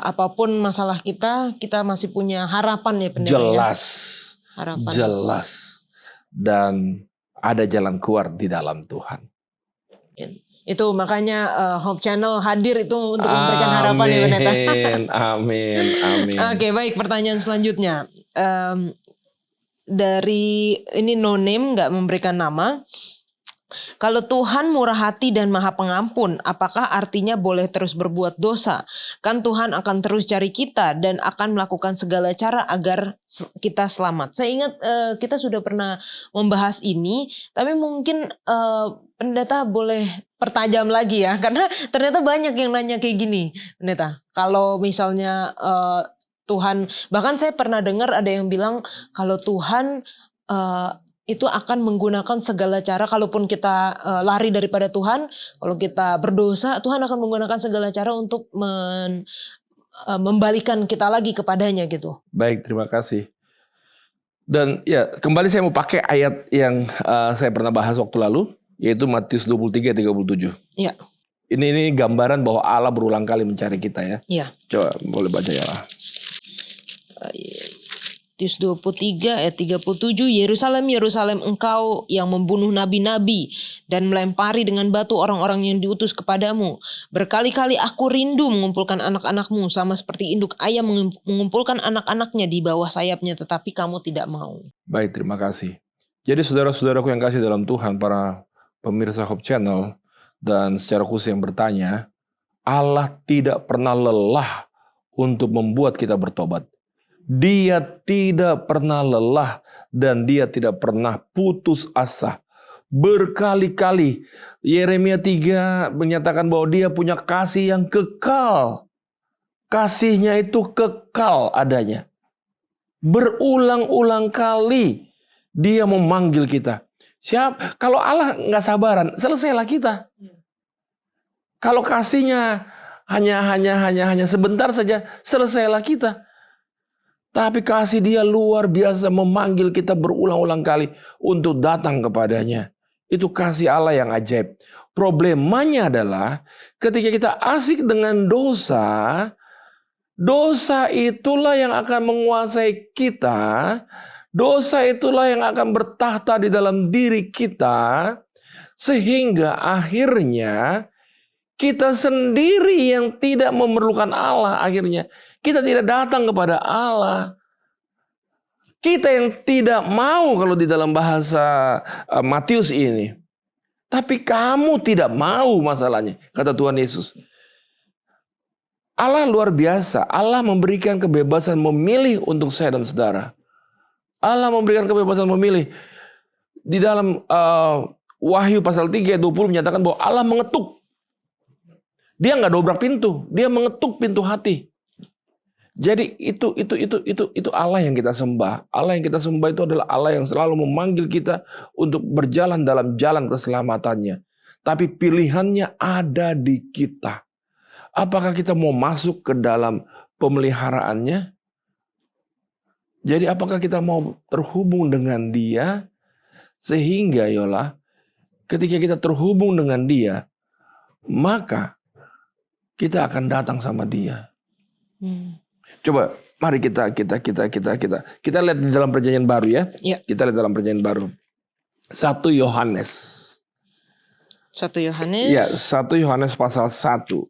Apapun masalah kita masih punya harapan ya Pendeta. Jelas. Ya? Harapan. Jelas. Dan ada jalan keluar di dalam Tuhan. Itu makanya Hope Channel hadir itu untuk memberikan harapan ya Pendeta. Amin, amin. Oke, baik, pertanyaan selanjutnya. Dari ini no name, nggak memberikan nama. Kalau Tuhan murah hati dan maha pengampun, apakah artinya boleh terus berbuat dosa? Kan Tuhan akan terus cari kita dan akan melakukan segala cara agar kita selamat. Saya ingat kita sudah pernah membahas ini, tapi mungkin pendeta boleh pertajam lagi ya, karena ternyata banyak yang nanya kayak gini, pendeta. Kalau misalnya Tuhan, bahkan saya pernah dengar ada yang bilang kalau Tuhan itu akan menggunakan segala cara, kalaupun kita lari daripada Tuhan, kalau kita berdosa, Tuhan akan menggunakan segala cara untuk membalikan kita lagi kepadanya gitu. Baik, terima kasih. Dan ya, kembali saya mau pakai ayat yang saya pernah bahas waktu lalu, yaitu Matius 23:37. Iya. Ini gambaran bahwa Allah berulang kali mencari kita ya. Iya. Coba boleh baca ya. Matius 23 ayat 37, Yerusalem, Yerusalem, engkau yang membunuh nabi-nabi dan melempari dengan batu orang-orang yang diutus kepadamu. Berkali-kali aku rindu mengumpulkan anak-anakmu sama seperti induk ayam mengumpulkan anak-anaknya di bawah sayapnya, tetapi kamu tidak mau. Baik, terima kasih. Jadi saudara-saudaraku yang kasih dalam Tuhan, para pemirsa Hope Channel, dan secara khusus yang bertanya, Allah tidak pernah lelah untuk membuat kita bertobat. Dia tidak pernah lelah dan dia tidak pernah putus asa. Berkali-kali Yeremia 3 menyatakan bahwa dia punya kasih yang kekal. Kasihnya itu kekal adanya. Berulang-ulang kali dia memanggil kita. Kalau Allah nggak sabaran, selesailah kita. Kalau kasihnya hanya sebentar saja, selesailah kita. Tapi kasih dia luar biasa, memanggil kita berulang-ulang kali untuk datang kepadanya. Itu kasih Allah yang ajaib. Problemanya adalah ketika kita asik dengan dosa, dosa itulah yang akan menguasai kita. Dosa itulah yang akan bertahta di dalam diri kita. Sehingga akhirnya kita sendiri yang tidak memerlukan Allah akhirnya. Kita tidak datang kepada Allah. Kita yang tidak mau kalau di dalam bahasa Matius ini. Tapi kamu tidak mau masalahnya, kata Tuhan Yesus. Allah luar biasa. Allah memberikan kebebasan memilih untuk saya dan saudara. Allah memberikan kebebasan memilih. Di dalam Wahyu pasal 3 ayat 20 menyatakan bahwa Allah mengetuk. Dia nggak dobrak pintu, dia mengetuk pintu hati. Jadi itu Allah yang kita sembah. Allah yang kita sembah itu adalah Allah yang selalu memanggil kita untuk berjalan dalam jalan keselamatannya. Tapi pilihannya ada di kita. Apakah kita mau masuk ke dalam pemeliharaannya? Jadi apakah kita mau terhubung dengan Dia? Sehingga Yola, ketika kita terhubung dengan Dia, maka kita akan datang sama Dia. Coba mari kita lihat di dalam perjanjian baru ya. Ya. Kita lihat dalam perjanjian baru. 1 Yohanes. 1 Yohanes. Ya, 1 Yohanes pasal 1.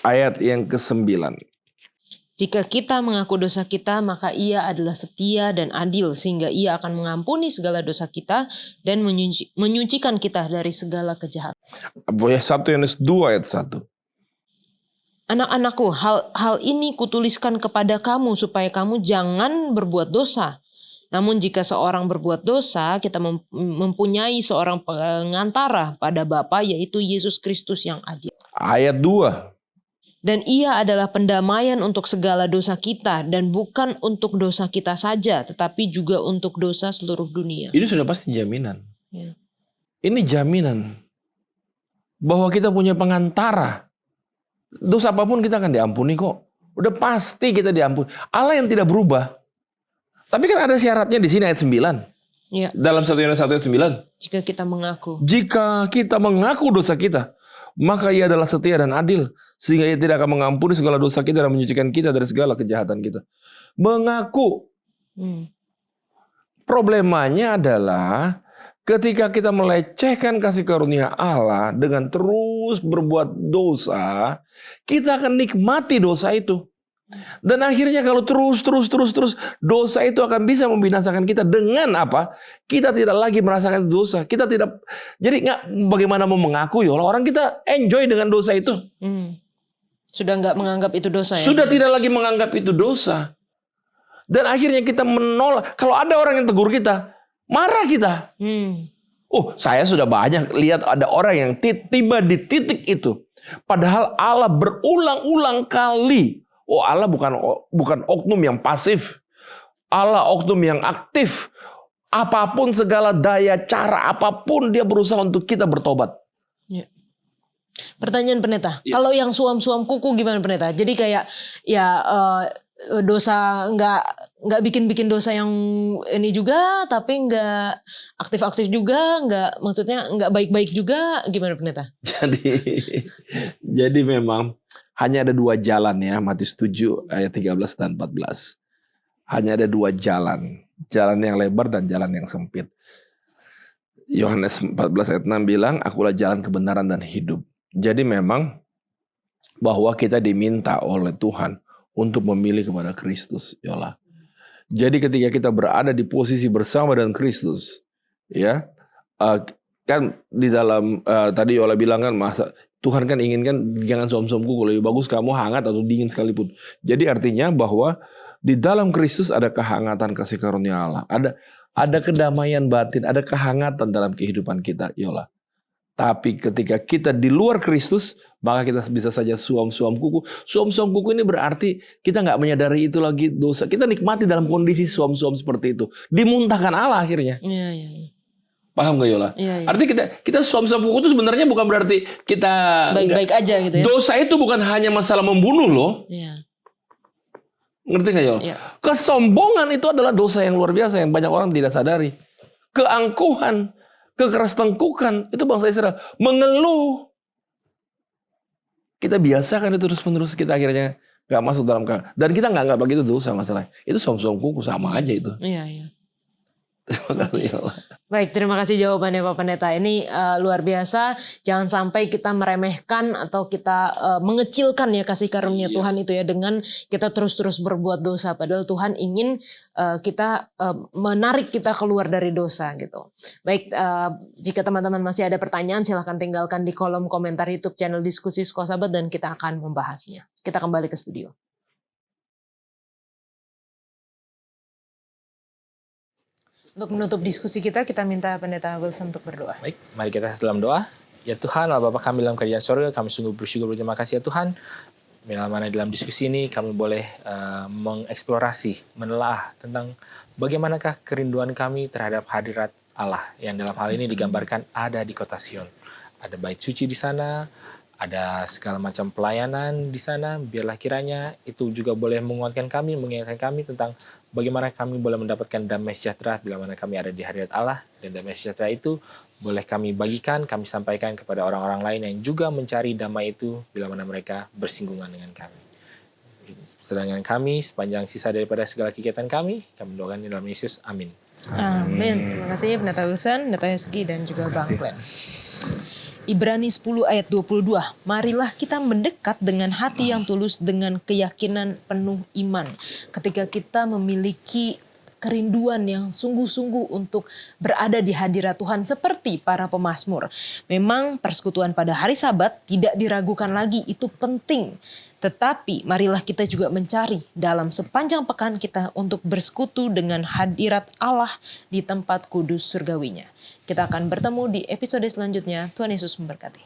Ayat yang ke-9. Jika kita mengaku dosa kita, maka Ia adalah setia dan adil sehingga Ia akan mengampuni segala dosa kita dan menyucikan kita dari segala kejahatan. 1 Yohanes 2 ayat 1. Anak-anakku, hal ini kutuliskan kepada kamu supaya kamu jangan berbuat dosa. Namun jika seorang berbuat dosa, kita mempunyai seorang pengantara pada Bapa, yaitu Yesus Kristus yang adil. Ayat 2. Dan Ia adalah pendamaian untuk segala dosa kita, dan bukan untuk dosa kita saja, tetapi juga untuk dosa seluruh dunia. Ini sudah pasti jaminan. Ya. Ini jaminan bahwa kita punya pengantara. Dosa apapun kita akan diampuni kok. Udah pasti kita diampuni. Allah yang tidak berubah. Tapi kan ada syaratnya di sini ayat 9. Ya. Dalam 1 Yohanes 1 ayat 9. Jika kita mengaku. Jika kita mengaku dosa kita, maka Ia adalah setia dan adil, sehingga Ia tidak akan mengampuni segala dosa kita dan menyucikan kita dari segala kejahatan kita. Mengaku. Problemanya adalah ketika kita melecehkan kasih karunia Allah dengan terus berbuat dosa, kita akan nikmati dosa itu. Dan akhirnya kalau terus dosa itu akan bisa membinasakan kita dengan apa? Kita tidak lagi merasakan dosa. Kita tidak, jadi bagaimana mau mengaku ya orang kita enjoy dengan dosa itu. Sudah nggak menganggap itu dosa ya? Sudah tidak lagi menganggap itu dosa. Dan akhirnya kita menolak. Kalau ada orang yang tegur kita, marah kita. Oh, saya sudah banyak lihat ada orang yang tiba di titik itu. Padahal Allah berulang-ulang kali. Oh, Allah bukan oknum yang pasif. Allah oknum yang aktif. Apapun segala daya cara apapun dia berusaha untuk kita bertobat. Ya. Pertanyaan pendeta, kalau yang suam-suam kuku gimana pendeta? Jadi kayak dosa nggak bikin dosa yang ini juga, tapi nggak aktif-aktif juga, maksudnya nggak baik-baik juga, gimana pendeta? Jadi memang hanya ada 2 jalan ya, Matius 7 ayat 13 dan 14. Hanya ada 2 jalan. Jalan yang lebar dan jalan yang sempit. Yohanes 14 ayat 6 bilang, akulah jalan kebenaran dan hidup. Jadi memang bahwa kita diminta oleh Tuhan untuk memilih kepada Kristus. Yola. Jadi ketika kita berada di posisi bersama dengan Kristus, ya kan di dalam tadi Yola bilang kan masa Tuhan kan inginkan jangan suam-suam kuku, lebih bagus kamu hangat atau dingin sekalipun. Jadi artinya bahwa di dalam Kristus ada kehangatan kasih karunia Allah. Ada kedamaian batin, ada kehangatan dalam kehidupan kita, Yola. Tapi ketika kita di luar Kristus, maka kita bisa saja suam-suam kuku. Suam-suam kuku ini berarti kita nggak menyadari itu lagi dosa. Kita nikmati dalam kondisi suam-suam seperti itu. Dimuntahkan Allah akhirnya. Iya. Paham gak Yola? Iya. Artinya kita suam-suam kuku itu sebenarnya bukan berarti kita baik-baik aja gitu ya. Dosa itu bukan hanya masalah membunuh loh. Iya. Ngerti gak Yola? Iya. Kesombongan itu adalah dosa yang luar biasa yang banyak orang tidak sadari. Keangkuhan, kekeras tengkukan itu bangsa Israel. Mengeluh. Kita biasakan itu terus-menerus, kita akhirnya gak masuk dalam dan kita nggak anggap begitu dosa masalah. Itu suam-suam kuku sama aja itu. Iya. Terima kasih Yola. Baik, terima kasih jawabannya Pak Pendeta. Ini luar biasa. Jangan sampai kita meremehkan atau kita mengecilkan ya kasih karunia Tuhan itu ya dengan kita terus-terus berbuat dosa. Padahal Tuhan ingin kita menarik kita keluar dari dosa gitu. Baik, jika teman-teman masih ada pertanyaan silahkan tinggalkan di kolom komentar YouTube channel Diskusi Sekolah Sahabat dan kita akan membahasnya. Kita kembali ke studio. Untuk menutup diskusi kita minta Pendeta Wilson untuk berdoa. Baik, mari kita dalam doa. Ya Tuhan, Allah Bapa kami dalam kerajaan sorga, kami sungguh bersyukur berterima kasih ya Tuhan. Bila mana dalam diskusi ini kami boleh mengeksplorasi, menelaah tentang bagaimanakah kerinduan kami terhadap hadirat Allah yang dalam hal ini digambarkan ada di kota Sion. Ada bait suci di sana, ada segala macam pelayanan di sana. Biarlah kiranya itu juga boleh menguatkan kami, mengingatkan kami tentang bagaimana kami boleh mendapatkan damai sejahtera bila mana kami ada di hadirat Allah. Dan damai sejahtera itu boleh kami bagikan, kami sampaikan kepada orang-orang lain yang juga mencari damai itu bila mana mereka bersinggungan dengan kami. Sedangkan kami sepanjang sisa daripada segala kegiatan kami doakan di dalam Yesus. Amin. Amin. Terima kasih Pendeta Wilson, Pendeta Yoski dan juga Bang Glenn. Ibrani 10 ayat 22. Marilah kita mendekat dengan hati yang tulus dengan keyakinan penuh iman. Ketika kita memiliki kerinduan yang sungguh-sungguh untuk berada di hadirat Tuhan seperti para pemazmur. Memang persekutuan pada hari Sabat tidak diragukan lagi, itu penting. Tetapi marilah kita juga mencari dalam sepanjang pekan kita untuk bersekutu dengan hadirat Allah di tempat kudus surgawinya. Kita akan bertemu di episode selanjutnya. Tuhan Yesus memberkati.